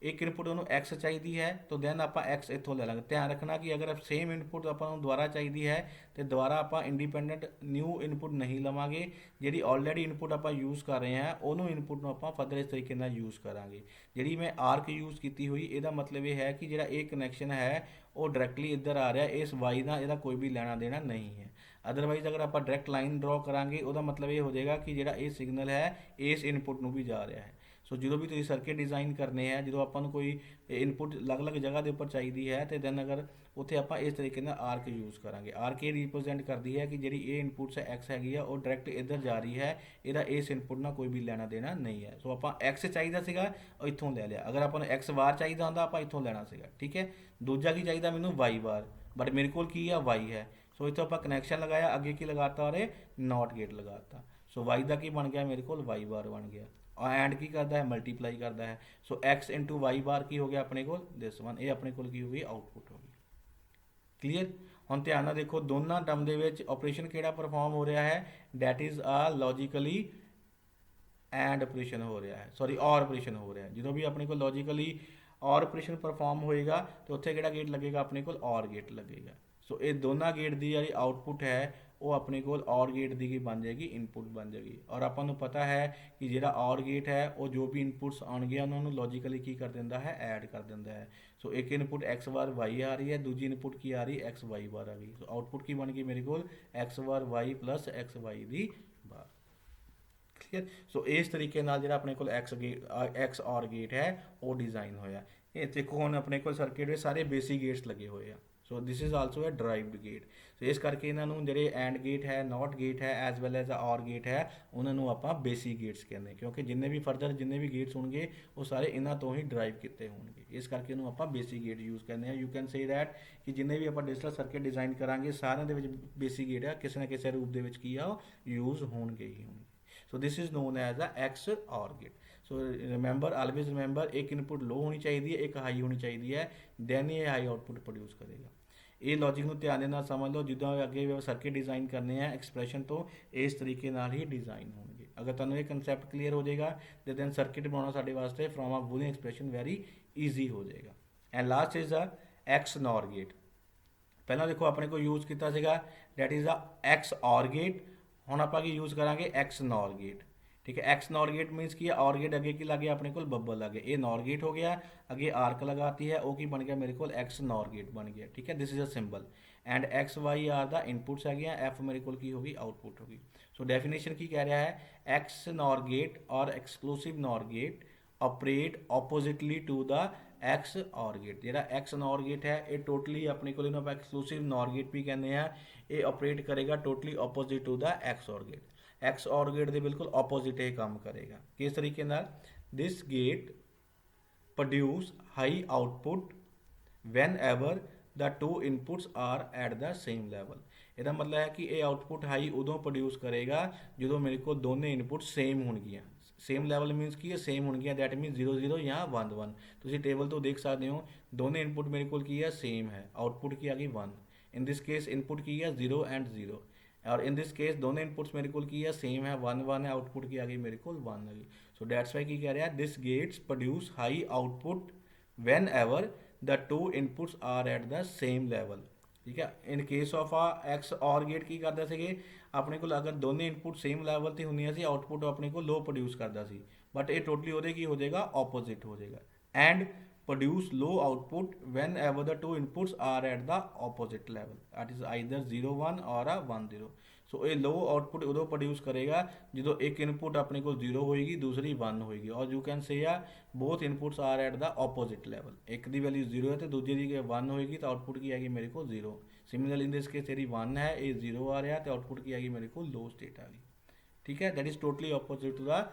एक इनपुट ਉਹਨੂੰ x ਚਾਹੀਦੀ ਹੈ तो then ਆਪਾਂ x ਇੱਥੋਂ ਲੈ ਲਾਂਗੇ। ਧਿਆਨ ਰੱਖਣਾ ਕਿ ਅਗਰ ਸੇਮ ਇਨਪੁਟ ਆਪਾਂ ਨੂੰ ਦੁਬਾਰਾ ਚਾਹੀਦੀ ਹੈ ਤੇ ਦੁਬਾਰਾ ਆਪਾਂ ਇੰਡੀਪੈਂਡੈਂਟ ਨਿਊ ਇਨਪੁਟ ਨਹੀਂ ਲਵਾਂਗੇ। ਜਿਹੜੀ ਆਲਰੇਡੀ ਇਨਪੁਟ ਆਪਾਂ ਯੂਜ਼ ਕਰ ਰਹੇ ਹਾਂ ਉਹਨੂੰ ਇਨਪੁਟ ਨੂੰ ਆਪਾਂ ਫਰਦਰ ਇਸ ਤਰੀਕੇ ਨਾਲ ਯੂਜ਼ ਕਰਾਂਗੇ। ਜਿਹੜੀ ਮੈਂ ਆਰਕ ਯੂਜ਼ ਕੀਤੀ ਹੋਈ, ਇਹਦਾ ਮਤਲਬ ਇਹ ਹੈ ਕਿ ਜਿਹੜਾ ਇਹ ਕਨੈਕਸ਼ਨ ਹੈ ਉਹ ਡਾਇਰੈਕਟਲੀ ਇੱਧਰ ਆ ਰਿਹਾ, ਇਸ y ਦਾ ਇਹਦਾ ਕੋਈ ਵੀ ਲੈਣਾ ਦੇਣਾ ਨਹੀਂ ਹੈ। ਅਦਰਵਾਈਜ਼ ਅਗਰ ਆਪਾਂ ਡਾਇਰੈਕਟ ਲਾਈਨ ਡਰਾ ਕਰਾਂਗੇ ਉਹਦਾ ਮਤਲਬ ਇਹ ਹੋ ਜਾਏਗਾ ਕਿ ਜਿਹੜਾ ਇਹ ਸਿਗਨਲ ਹੈ ਇਸ ਇਨਪੁਟ ਨੂੰ ਵੀ ਜਾ ਰਿਹਾ ਹੈ। ਸੋ ਜਦੋਂ ਵੀ ਤੁਸੀਂ ਸਰਕਟ ਡਿਜ਼ਾਈਨ ਕਰਨੇ ਹੈ, ਜਦੋਂ ਆਪਾਂ ਨੂੰ ਕੋਈ ਇਨਪੁਟ ਅਲੱਗ-ਅਲੱਗ ਜਗ੍ਹਾ ਦੇ ਉੱਪਰ ਚਾਹੀਦੀ ਹੈ ਤੇ ਦੈਨ ਅਗਰ ਉੱਥੇ ਆਪਾਂ ਇਸ ਤਰੀਕੇ ਨਾਲ ਆਰਕ ਯੂਜ਼ ਕਰਾਂਗੇ। ਆਰਕ ਇਹ ਰਿਪਰੈਜ਼ੈਂਟ ਕਰਦੀ ਹੈ ਕਿ ਜਿਹੜੀ ਇਹ ਇਨਪੁਟਸ ਹੈ x ਹੈਗੀ ਆ ਉਹ ਡਾਇਰੈਕਟ ਇੱਧਰ ਜਾ ਰਹੀ ਹੈ, ਇਹਦਾ ਇਸ ਇਨਪੁਟ ਨਾਲ ਕੋਈ ਵੀ ਲੈਣਾ ਦੇਣਾ ਨਹੀਂ ਹੈ। ਸੋ ਆਪਾਂ x ਚਾਹੀਦਾ ਸੀਗਾ ਉਹ ਇੱਥੋਂ ਲੈ ਲਿਆ। ਅਗਰ ਆਪਾਂ ਨੂੰ x ਬਾਰ ਚਾਹੀਦਾ ਹੁੰਦਾ ਆਪਾਂ ਇੱਥੋਂ ਲੈਣਾ ਸੀਗਾ। ਠੀਕ ਹੈ, ਦੂਜਾ ਕੀ ਚਾਹੀਦਾ ਮੈਨੂੰ, y ਬਾਰ, ਬਟ ਮੇਰੇ ਕੋਲ ਕੀ ਆ, y ਹੈ। ਸੋ ਇੱਥੋਂ ਆਪਾਂ ਕਨੈਕਸ਼ਨ ਲਗਾਇਆ, ਅੱਗੇ ਕੀ ਲਗਾਤਾ ਔਰ ਨੋਟ ਗੇਟ ਲਗਾਤਾ। ਸੋ y ਦਾ ਕੀ ਬਣ ਗਿਆ, ਮੇਰੇ ਕੋਲ y ਬਾਰ ਬਣ ਗਿਆ। एंड की करता है, मल्टीप्लाई करता है। सो x इंटू वाई बार की हो गया अपने को दिस वन, ये अपने को की हो गई आउटपुट हो गई। क्लीयर। हम ध्यान ਨਾਲ देखो दोनों टर्म ਦੇ ਵਿੱਚ ਆਪਰੇਸ਼ਨ ਕਿਹੜਾ ਪਰਫਾਰਮ ਹੋ ਰਿਹਾ ਹੈ, that is a logically and operation ਹੋ ਰਿਹਾ ਹੈ, ਸੌਰੀ ਔਰ ਆਪਰੇਸ਼ਨ ਹੋ ਰਿਹਾ ਹੈ। ਜਦੋਂ ਵੀ ਆਪਣੇ ਕੋਲ ਲੌਜੀਕਲੀ ਔਰ ਆਪਰੇਸ਼ਨ ਪਰਫਾਰਮ ਹੋਏਗਾ ਤੇ ਉੱਥੇ ਕਿਹੜਾ ਗੇਟ ਲੱਗੇਗਾ, ਆਪਣੇ ਕੋਲ ਔਰ ਗੇਟ ਲੱਗੇਗਾ। ਸੋ ਇਹ ਦੋਨਾਂ ਗੇਟ ਦੀ ਜਿਹੜੀ ਆਊਟਪੁੱਟ ਹੈ ਉਹ ਆਪਣੇ ਕੋਲ ਔਰ ਗੇਟ ਦੀ ਕੀ ਬਣ ਜਾਏਗੀ, ਇਨਪੁਟ ਬਣ ਜਾਏਗੀ। ਔਰ ਆਪਾਂ ਨੂੰ ਪਤਾ ਹੈ ਕਿ ਜਿਹੜਾ ਔਰ ਗੇਟ ਹੈ ਉਹ ਜੋ ਵੀ ਇਨਪੁਟਸ ਆਉਣਗੇ ਉਹਨਾਂ ਨੂੰ ਲੌਜੀਕਲੀ ਕੀ ਕਰ ਦਿੰਦਾ ਹੈ, ਐਡ ਕਰ ਦਿੰਦਾ ਹੈ। ਸੋ ਇੱਕ ਇਨਪੁਟ x ਬਾਰ y ਆ ਰਹੀ ਹੈ, ਦੂਜੀ ਇਨਪੁਟ ਕੀ ਆ ਰਹੀ, x y ਬਾਰ ਆ ਗਈ। ਸੋ ਆਊਟਪੁੱਟ ਕੀ ਬਣ ਗਈ ਮੇਰੇ ਕੋਲ, x ਬਾਰ y ਪਲੱਸ x y ਦੀ ਬਾਰ। ਕਲੀਅਰ। ਸੋ ਇਸ ਤਰੀਕੇ ਨਾਲ ਜਿਹੜਾ ਆਪਣੇ ਕੋਲ x ਔਰ ਗੇਟ ਹੈ ਉਹ ਡਿਜ਼ਾਈਨ ਹੋਇਆ। ਇਹ ਦੇਖੋ ਹੁਣ ਆਪਣੇ ਕੋਲ ਸਰਕਟ ਵਿੱਚ ਸਾਰੇ ਬੇਸਿਕ ਗੇਟਸ ਲੱਗੇ ਹੋਏ ਆ। So this is also a derived gate. So ਇਸ ਕਰਕੇ ਇਹਨਾਂ ਨੂੰ ਜਿਹੜੇ ਐਂਡ ਗੇਟ ਹੈ, ਨੋਟ ਗੇਟ ਹੈ, as well as OR gate ਹੈ, ਉਹਨਾਂ ਨੂੰ ਆਪਾਂ ਬੇਸਿਕ ਗੇਟਸ ਕਹਿੰਦੇ, ਕਿਉਂਕਿ ਜਿੰਨੇ ਵੀ ਫਰਦਰ ਜਿੰਨੇ ਵੀ ਗੇਟਸ ਹੋਣਗੇ ਉਹ ਸਾਰੇ ਇਹਨਾਂ ਤੋਂ ਹੀ ਡਰਾਈਵ ਕੀਤੇ ਹੋਣਗੇ। ਇਸ ਕਰਕੇ ਇਹਨੂੰ ਆਪਾਂ ਬੇਸਿਕ ਗੇਟ ਯੂਜ਼ ਕਰਦੇ ਹਾਂ। ਯੂ ਕੈਨ ਸੇ ਦੈਟ ਕਿ ਜਿੰਨੇ ਵੀ ਆਪਾਂ ਡਿਜੀਟਲ ਸਰਕਟ ਡਿਜ਼ਾਈਨ ਕਰਾਂਗੇ ਸਾਰਿਆਂ ਦੇ ਵਿੱਚ ਬੇਸਿਕ ਗੇਟ ਹੈ ਕਿਸੇ ਨਾ ਕਿਸੇ ਰੂਪ ਦੇ ਵਿੱਚ ਕੀ ਆ ਉਹ ਯੂਜ਼ ਹੋਣਗੇ ਹੀ ਹੋਣਗੇ। So this is known as a X OR gate. So remember, always remember, ਇੱਕ ਇਨਪੁਟ ਲੋ ਹੋਣੀ ਚਾਹੀਦੀ ਹੈ, ਇੱਕ ਹਾਈ ਹੋਣੀ ਚਾਹੀਦੀ ਹੈ, ਦੈਨ ਇਹ ਹਾਈ ਆਊਟਪੁੱਟ ਪ੍ਰੋਡਿਊਸ ਕਰੇਗਾ। ਇਹ ਲੌਜਿਕ ਨੂੰ ਧਿਆਨ ਦੇ ਨਾਲ ਸਮਝ ਲਓ। ਜਿੱਦਾਂ ਅੱਗੇ ਸਰਕਟ ਡਿਜ਼ਾਈਨ ਕਰਨੇ ਆ ਐਕਸਪ੍ਰੈਸ਼ਨ ਤੋਂ ਇਸ ਤਰੀਕੇ ਨਾਲ ਹੀ ਡਿਜ਼ਾਈਨ ਹੋਣਗੇ। ਅਗਰ ਤੁਹਾਨੂੰ ਇਹ ਕਨਸੈਪਟ ਕਲੀਅਰ ਹੋ ਜਾਏਗਾ ਤੇ ਦੈਨ ਸਰਕਟ ਬਣਾਉਣਾ ਸਾਡੇ ਵਾਸਤੇ from a Boolean expression very easy ਹੋ ਜਾਏਗਾ। And last is a X NOR gate. ਪਹਿਲਾਂ ਦੇਖੋ ਆਪਣੇ ਕੋਲ ਯੂਜ਼ ਕੀਤਾ ਸੀਗਾ that is a X OR gate. ਹੁਣ ਆਪਾਂ ਕੀ ਯੂਜ਼ ਕਰਾਂਗੇ, ਐਕਸ ਨੌਰ ਗੇਟ। ठीक है, एक्स नॉर गेट मीन्स की और गेट अगे की लगे अपने को बब्बल लगे, ये नॉर गेट हो गया, अगे आर्क लगाती है, ओ की बन गया मेरे को एक्स नॉर गेट बन गया। ठीक है, this is a symbol and X Y are the inputs है, एफ मेरे को की होगी आउटपुट होगी। सो डेफिनेशन की कह रहा है, X NOR gate or exclusive NOR gate operate oppositely to the X OR gate. ਜਿਹੜਾ एक्स नॉर गेट है ये टोटली अपने को ਇਹਨੂੰ ਆਪਾਂ एक्सक्लूसिव नॉर गेट भी ਕਹਿੰਦੇ ਆ। ਇਹ ਆਪਰੇਟ ਕਰੇਗਾ totally opposite to the X OR gate. X OR gate ਦੇ ਬਿਲਕੁਲ ਆਪੋਜ਼ਿਟ ਇਹ ਕੰਮ ਕਰੇਗਾ। ਕਿਸ ਤਰੀਕੇ ਨਾਲ? This gate produce high output whenever the two inputs are at the same level। ਇਹਦਾ ਮਤਲਬ ਹੈ ਕਿ ਇਹ ਆਊਟਪੁੱਟ ਹਾਈ ਉਦੋਂ ਪ੍ਰੋਡਿਊਸ ਕਰੇਗਾ ਜਦੋਂ ਮੇਰੇ ਕੋਲ ਦੋਨੇ ਇਨਪੁਟ ਸੇਮ ਹੋਣਗੀਆਂ। ਸੇਮ ਲੈਵਲ ਮੀਨਸ ਕੀ ਹੈ? ਸੇਮ ਹੋਣਗੀਆਂ, ਦੈਟ ਮੀਨਸ 0 0 ਜਾਂ 1 1। ਤੁਸੀਂ ਟੇਬਲ ਤੋਂ ਦੇਖ ਸਕਦੇ ਹੋ ਦੋਨੇ ਇਨਪੁਟ ਮੇਰੇ ਕੋਲ ਕੀ ਹੈ? ਸੇਮ ਹੈ। ਆਊਟਪੁੱਟ ਕੀ ਆ ਗਈ? 1। ਇਨ ਦਿਸ ਕੇਸ ਇਨਪੁਟ ਕੀ ਹੈ? 0 ਐਂਡ 0। और इन दिस केस दोनों इनपुट्स मेरे को की है सेम है, 1 1 है, आउटपुट की आ गई मेरे को 1 आ गई। सो दैट्स वाई की कह रहा है this gates produce high output whenever the two inputs are at the same level. ठीक है। In case of a X OR gate की करते थे अपने को अगर दोनों इनपुट सेम लैवल से होंगे सी आउटपुट अपने को लो प्रोड्यूस करता सी, बट ये टोटली वो की हो जाएगा ऑपोजिट हो जाएगा। And produce low output whenever the two inputs are at the opposite level, that is either 0 1 or a 1 0। सो ये लो आउटपुट उदो प्रोड्यूस करेगा जो एक इनपुट अपने को 0 होएगी दूसरी 1 होएगी। और यू कैन से या both inputs are at the opposite level. एक दी वैल्यू 0 है तो दूसरी दी 1 होएगी तो आउटपुट की आएगी मेरे को 0। सिमिलरली इन दिस केस तेरी 1 है, ये 0 आ रहा है तो आउटपुट की आएगी मेरे को लो स्टेट आ गई। ठीक है। That is totally opposite to the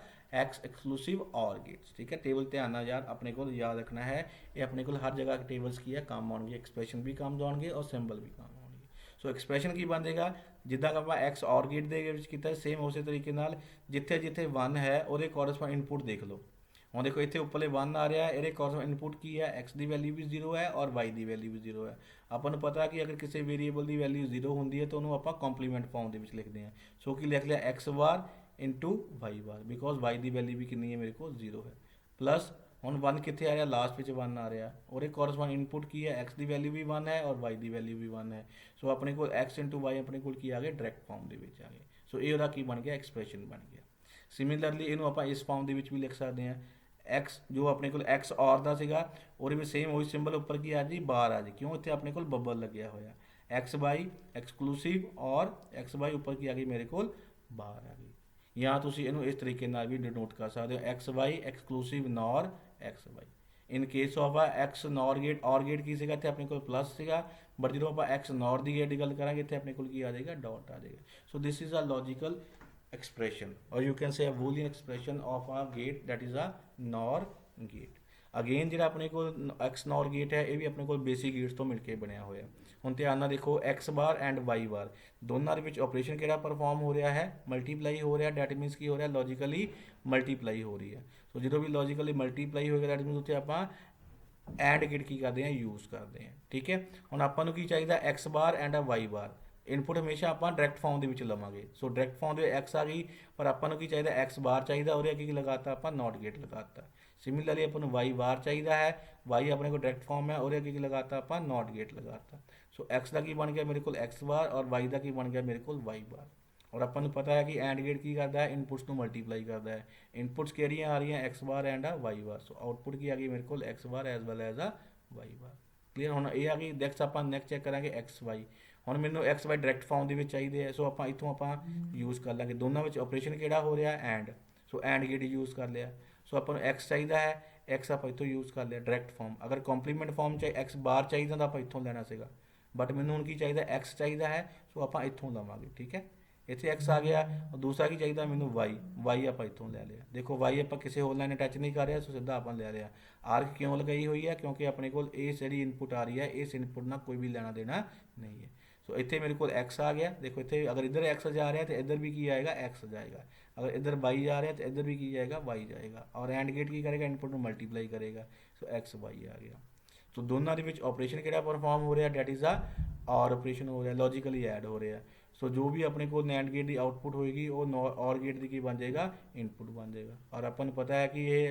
X exclusive OR gates. ठीक है। टेबल ध्यान नाल यार अपने को याद रखना है, ये अपने को हर जगह टेबल्स की है काम आएंगे, एक्सप्रैशन भी काम आएंगे और सिंबल भी काम आएंगे। सो एक्सप्रैशन की बनेगा जिदा ਆਪਾਂ एक्स और गेट ਦੇ ਵਿੱਚ ਕੀਤਾ सेम ਉਸੇ ਤਰੀਕੇ ਨਾਲ ਜਿੱਥੇ ਜਿੱਥੇ 1 ਹੈ ਉਹਦੇ ਕੋਰਸਪੋਂਡ ਇਨਪੁਟ ਦੇਖ ਲਓ। ਹੁਣ ਦੇਖੋ ਇੱਥੇ ਉੱਪਰਲੇ 1 ਆ ਰਿਹਾ ਹੈ, ਇਹਦੇ ਕੋਰਸਪੋਂਡ ਇਨਪੁਟ ਕੀ ਹੈ? x ਦੀ ਵੈਲਿਊ ਵੀ 0 ਹੈ ਔਰ y ਦੀ ਵੈਲਿਊ ਵੀ 0 ਹੈ। ਆਪਾਂ ਨੂੰ ਪਤਾ ਕਿ ਅਗਰ ਕਿਸੇ ਵੇਰੀਏਬਲ ਦੀ ਵੈਲਿਊ 0 ਹੁੰਦੀ ਹੈ ਤਾਂ ਉਹਨੂੰ ਆਪਾਂ ਕੰਪਲੀਮੈਂਟ ਫਾਰਮ ਦੇ ਵਿੱਚ ਲਿਖਦੇ ਹਾਂ। ਸੋ ਕੀ ਲਿਖ ਲਿਆ? x bar into Y bar, because Y की वैल्यू भी कितनी है? मेरे को 0 है। प्लस हम 1 कितने आ रहा? लास्ट में 1 आ रहा और एक कोरसपोंड इनपुट की है x की वैल्यू भी 1 है और y की वैल्यू भी 1 है। सो अपने को x इंटू वाई अपने को की आ गया डायरैक्ट फॉर्म के आ गए। सो ये की बन गया? एक्सप्रैशन बन गया। सिमिलरली इनू आप इस फॉर्म के भी लिख सकते हैं। x जो अपने को x और का सीगा और भी सेम वही सिंबल उपर की आ जी बार आ जी, क्यों? इतने अपने को बबल लग्या होया x बाई एक्सक्लूसिव और x बाई उपर की आ गई मेरे को बार आ गई। या तुसी इनू इस तरीके नाल भी डिनोट कर सकते हो X Y exclusive NOR X Y. In case of a X NOR gate और गेट की सीगा इत्थे अपने को प्लस सीगा, बट जो आप एक्स नॉर दी गेट की गल करांगे इत्थे अपने को की आ जाएगा? डॉट आ जाएगा। So this is a logical expression or you can say a Boolean expression of a gate that is a NOR gate. Again जो अपने को एक्स नॉर गेट है ये भी अपने को बेसिक गेट्स तो मिलकर बनया होया। ਹੁਣ ਧਿਆਨ ਨਾਲ ਦੇਖੋ x ਬਾਰ ਐਂਡ y ਬਾਰ ਦੋਨਾਂ ਦੇ ਵਿੱਚ ਆਪਰੇਸ਼ਨ ਕਿਹੜਾ ਪਰਫਾਰਮ ਹੋ ਰਿਹਾ ਹੈ? ਮਲਟੀਪਲਾਈ ਹੋ ਰਿਹਾ। ਡੈਟ ਮੀਨਸ ਕੀ ਹੋ ਰਿਹਾ? ਲੌਜੀਕਲੀ ਮਲਟੀਪਲਾਈ ਹੋ ਰਹੀ ਹੈ। ਸੋ ਜਦੋਂ ਵੀ ਲੌਜੀਕਲੀ ਮਲਟੀਪਲਾਈ ਹੋਏਗਾ ਡੈਟ ਮੀਨਸ ਉੱਥੇ ਆਪਾਂ ਐਂਡ ਗੇਟ ਕੀ ਕਰਦੇ ਹਾਂ? ਯੂਜ਼ ਕਰਦੇ ਹਾਂ। ਠੀਕ ਹੈ। ਹੁਣ ਆਪਾਂ ਨੂੰ ਕੀ ਚਾਹੀਦਾ? x bar and y bar input ਹਮੇਸ਼ਾ ਆਪਾਂ ਡਾਇਰੈਕਟ ਫਾਰਮ ਦੇ ਵਿੱਚ ਲਵਾਂਗੇ। ਸੋ ਡਾਇਰੈਕਟ ਫਾਰਮ ਦੇ x ਆ ਗਈ, ਪਰ ਆਪਾਂ ਨੂੰ ਕੀ ਚਾਹੀਦਾ? x ਬਾਰ ਚਾਹੀਦਾ, ਉਹਦੇ ਅੱਗੇ ਕੀ ਲਗਾਤਾ ਆਪਾਂ? ਨॉट गेट ਲਗਾਤਾ। सिमिलरली अपन y बार चाहिए है, y अपने को डायरेक्ट फॉर्म है और अगे की लगाता अपन नॉट गेट लगाता। सो x का की बन गया मेरे को x बार और y का की बन गया मेरे को y बार। और अपन को पता है कि एंड गेट की करता है? इनपुट्स को मल्टीप्लाई करता है। इनपुट्स केड़ियां आ रही हैं? x bar and y bar. So output की आ गई मेरे को x bar as well as a y bar. Clear? हुण ये आ गई। नैक्सट अपन नैक्सट चेक करांगे x y। हुण मैनूं x y डायरेक्ट फॉर्म दे विच चाहिए है, सो आपां इत्थों आपां यूज़ कर लांगे। दोनों विच ऑपरेशन किहड़ा हो रहा है? And. So and gate use कर लिया। सो अपन x चाहिए है, एक्स आप इतों यूज़ कर लिया डायरैक्ट फॉर्म। अगर कॉम्पलीमेंट फॉर्म चाहे एक्स बार चाहिए तो आप इतों लेना सीगा, बट मैंने हूँ की चाहिए? एक्स चाहिए है, सो आप इतों लवांगे। ठीक है। इतने एक्स आ गया और दूसरा की चाहिए? मैंने वाई आप इतों ले लिया। देखो वाई आप किसी होर लाइन टच नहीं कर रहे, सो सीधा आप ले लिया। आर्क क्यों लगाई हुई है? क्योंकि अपने को इस जी इनपुट आ रही है, इस इनपुट ना कोई भी लेना देना नहीं है। सो इतने मेरे को एक्स आ गया। देखो इतने अगर इधर एक्स जा रहा है तो इधर भी की आएगा? एक्स जाएगा। अगर इधर वाई जा रहा है तो इधर भी की जाएगा? वाई जाएगा। और एंड गेट की करेगा? इनपुट में मल्टीप्लाई करेगा। सो एक्स वाई आ गया। तो दोनों के ऑपरेशन किहड़ा परफॉर्म हो रहा है? डैट इज़ अ और ऑपरेशन हो रहा है, लॉजिकली ऐड हो रहा है। सो जो भी अपने को नैंड गेट की आउटपुट होएगी वो और गेट की बन जाएगा? इनपुट बन जाएगा। और अपन पता है कि ये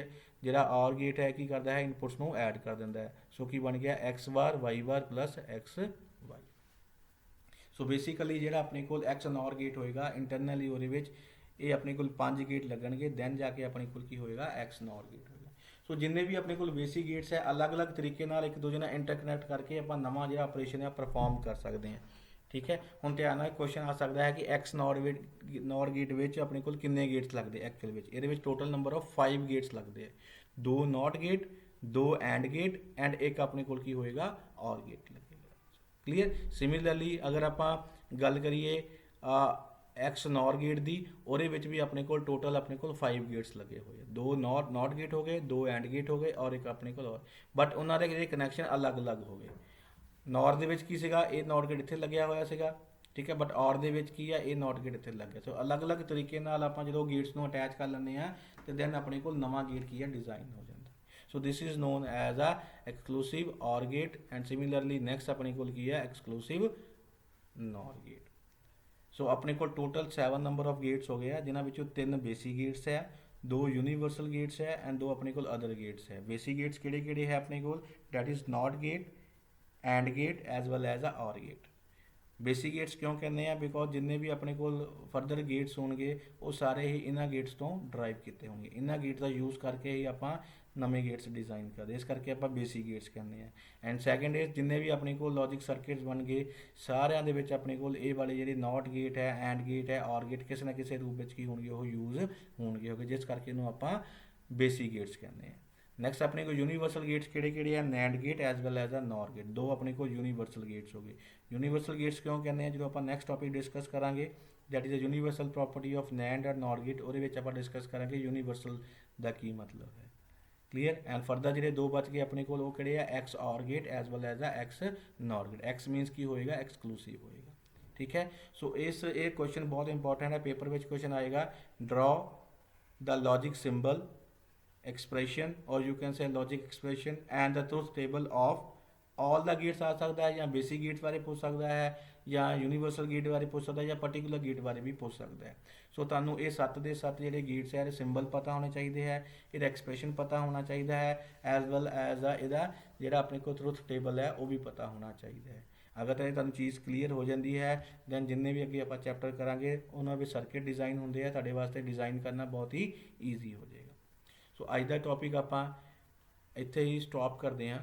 जो और गेट है की करता है? इनपुट्स को ऐड कर देता है। सो की बन गया? X bar Y bar plus X Y. So basically जो अपने को एक्स नॉर गेट होएगा इंटरनली वो ये अपने को 5 गेट लगनगे, दैन जाके अपने को की होएगा? एक्स नॉर गेट होएगा। सो जिन्ने भी अपने को बेसिक गेट्स है अलग अलग तरीके एक दूजे नाल इंटरकनैक्ट करके आप नवा जो ऑपरेशन है परफॉर्म कर सकते हैं। ठीक है। हुण ध्यान नाल क्वेश्चन आ सकता है कि एक्स नॉर गेट विच अपने को किन्ने गेट्स लगते एक्चुअल में? ये टोटल नंबर ऑफ 5 गेट्स लगते हैं। 2 नॉट गेट दो एंड गेट एंड एक अपने कोल की होएगा और गेट लगेगा। क्लीयर। सिमिलरली अगर ਆਪਾਂ ਗੱਲ ਕਰੀਏ एक्स नॉर गेट दी, ਉਹਦੇ ਵਿੱਚ ਵੀ ਆਪਣੇ ਕੋਲ ਟੋਟਲ ਆਪਣੇ ਕੋਲ 5 ਗੇਟਸ ਲੱਗੇ ਹੋਏ ਆ, ਦੋ ਨॉट गेट हो गए, दो एंड गेट हो गए और एक ਆਪਣੇ ਕੋਲ और, ਬਟ ਉਹਨਾਂ ਦੇ ਜਿਹੜੇ ਕਨੈਕਸ਼ਨ ਅਲੱਗ-ਅਲੱਗ ਹੋ ਗਏ। ਨੌਰ ਦੇ ਵਿੱਚ ਕੀ ਸੀਗਾ, ਇਹ ਨॉट गेट ਇੱਥੇ ਲੱਗਿਆ ਹੋਇਆ ਸੀਗਾ, ਠੀਕ ਹੈ, ਬਟ ਔਰ ਦੇ ਵਿੱਚ ਕੀ ਆ, ਇਹ ਨॉट गेट ਇੱਥੇ ਲੱਗ ਗਿਆ। ਸੋ ਅਲੱਗ-ਅਲੱਗ ਤਰੀਕੇ ਨਾਲ ਆਪਾਂ ਜਦੋਂ ਗੇਟਸ ਨੂੰ ਅਟੈਚ ਕਰ ਲੈਂਦੇ ਆ ਤੇ ਦੈਨ ਆਪਣੇ ਕੋਲ ਨਵਾਂ ਗੇਟ ਕੀ ਆ ਡਿਜ਼ਾਈਨ ਹੋ ਜਾਂਦਾ। So this is known as a exclusive OR gate and similarly next ਆਪਣੇ ਕੋਲ ਕੀ ਹੈ ਐਕਸਕਲੂਸਿਵ ਨੌਰ ਗੇਟ। ਸੋ ਆਪਣੇ ਕੋਲ ਟੋਟਲ 7 ਨੰਬਰ ਆਫ ਗੇਟਸ ਹੋ ਗਏ ਆ, ਜਿਨ੍ਹਾਂ ਵਿੱਚੋਂ 3 ਬੇਸਿਕ ਗੇਟਸ ਹੈ, 2 ਯੂਨੀਵਰਸਲ ਗੇਟਸ ਹੈ ਐਂਡ 2 ਆਪਣੇ ਕੋਲ ਅਦਰ ਗੇਟਸ ਹੈ। ਬੇਸਿਕ ਗੇਟਸ ਕਿਹੜੇ ਕਿਹੜੇ ਹੈ ਆਪਣੇ ਕੋਲ, that is NOT gate, and gate as well as a और गेट। बेसिक गेट्स क्यों कहते हैं, बिकॉज जिन्ने भी अपने को फर्दर गेट्स होंगे वो सारे ही इन्होंने गेट्स तो ड्राइव किए होंगे, इन्होंने गेट का यूज़ करके ही आप नवे गेट्स डिज़ाइन करते, इस करके आप बेसिक गेट्स कहते हैं। एंड सैकेंड इज जिन्ने भी अपने को लॉजिक सर्किट्स बन गए सारिਆਂ ਦੇ ਵਿੱਚ ਆਪਣੇ ਕੋਲ ਇਹ ਵਾਲੇ ਜਿਹੜੇ नॉट गेट है, एंड गेट है, और गेट किसी ना किसी रूप ਵਿੱਚ ਕੀ ਹੋਣਗੇ ਉਹ यूज़ ਹੋਣਗੇ, ਜਿਸ ਕਰਕੇ ਇਹਨੂੰ ਆਪਾਂ बेसिक गेट्स कहते हैं। नैक्सट अपने को यूनीवर्सल गेट्स किहड़े है, NAND gate as well as a NOR gate, दो अपने को यूनीवर्सल गेट्स हो गए। यूनीवर्सल गेट्स क्यों कहते हैं, जो आप नैक्सट टॉपिक डिस्कस करांगे that is a universal property of NAND and NOR gate, और आप डिस्कस करांगे यूनीवर्सल का की मतलब है। क्लीयर। एंड फर्दर जो दो बच गए अपने को किहड़े है, X OR gate as well as a X NOR gate. X means की होएगा एक्सक्लूसिव होएगा, ठीक है। सो इस एक क्वेश्चन बहुत इंपॉर्टेंट है, पेपर में क्वेश्चन आएगा, draw the logic symbol expression or you can say logic expression and the truth table of all the gates आ सकता है, या बेसिक गेट्स बारे पूछ सकता है, या यूनीवर्सल गेट बारे पूछ सकता है, या पर्टिकुलर गेट बारे भी पूछ सकता है। सो तुहानू ये 7 के 7 जो गेट्स है सिंबल पता होने चाहिए है, ये एक्सप्रेशन पता होना चाहिए है, एज वेल एज इहदा जिहड़ा अपने को ट्रुथ टेबल है वो भी पता होना चाहिए है। अगर तो तुहानू चीज़ क्लीयर हो जाती है दैन जिन्ने भी अगे आप चैप्टर करांगे उन्होंने भी सर्किट डिज़ाइन होंगे है, तुहाडे वास्ते डिज़ाइन करना बहुत ही ईजी हो जाएगा। सो अज का टॉपिक आप इत्थे ही स्टॉप करते हैं।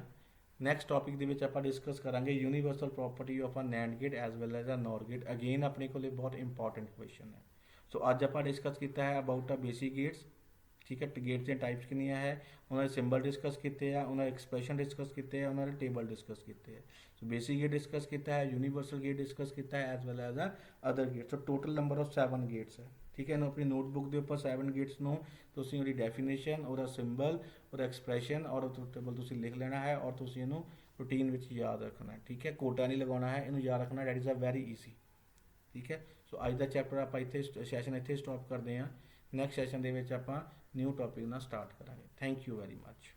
नैक्सट टॉपिक के आप डिस्कस करांगे universal property of a NAND gate as well as a NOR gate. Again अपने को बहुत इंपॉर्टेंट क्वेश्चन है। सो अज आप डिस्कस किया है अबाउट अ बेसिक गेट्स, ठीक है। गेट्स के टाइप्स कितनियाँ है, उन्होंने सिंबल डिस्कस किए हैं, उन्होंने एक्सप्रैशन डिस्कस किए हैं, उन्होंने टेबल डिस्कस किए हैं। सो बेसिक गेट डिस्कस किया है, यूनीवर्सल गेट डिस्कस किया है as well as a other gate. So total number of 7 gates है, ठीक है। अपनी नोटबुक के उपर 7 गेट्स ਨੂੰ ਤੁਸੀਂ ਉਹਦੀ ਡੈਫੀਨੇਸ਼ਨ, ਉਹਦਾ ਸਿੰਬਲ, ਉਹਦਾ ਐਕਸਪ੍ਰੈਸ਼ਨ ਔਰ ਉਹਦਾ ਟੇਬਲ ਤੁਸੀਂ ਲਿਖ ਲੈਣਾ ਹੈ ਔਰ ਤੁਸੀਂ ਇਹਨੂੰ ਰੂਟੀਨ ਵਿੱਚ ਯਾਦ ਰੱਖਣਾ ਹੈ, ਠੀਕ ਹੈ। ਕੋਟਾ ਨਹੀਂ ਲਗਾਉਣਾ ਹੈ, ਇਹਨੂੰ ਯਾਦ ਰੱਖਣਾ, that is a very easy, ਠੀਕ ਹੈ। ਸੋ ਅੱਜ ਦਾ ਚੈਪਟਰ ਆਪਾਂ ਇੱਥੇ ਸੈਸ਼ਨ ਇੱਥੇ ਸਟਾਪ ਕਰਦੇ ਹਾਂ। ਨੈਕਸਟ ਸੈਸ਼ਨ ਦੇ ਵਿੱਚ ਆਪਾਂ ਨਿਊ ਟੌਪਿਕ ਨਾਲ ਸਟਾਰਟ ਕਰਾਂਗੇ। Thank you very much.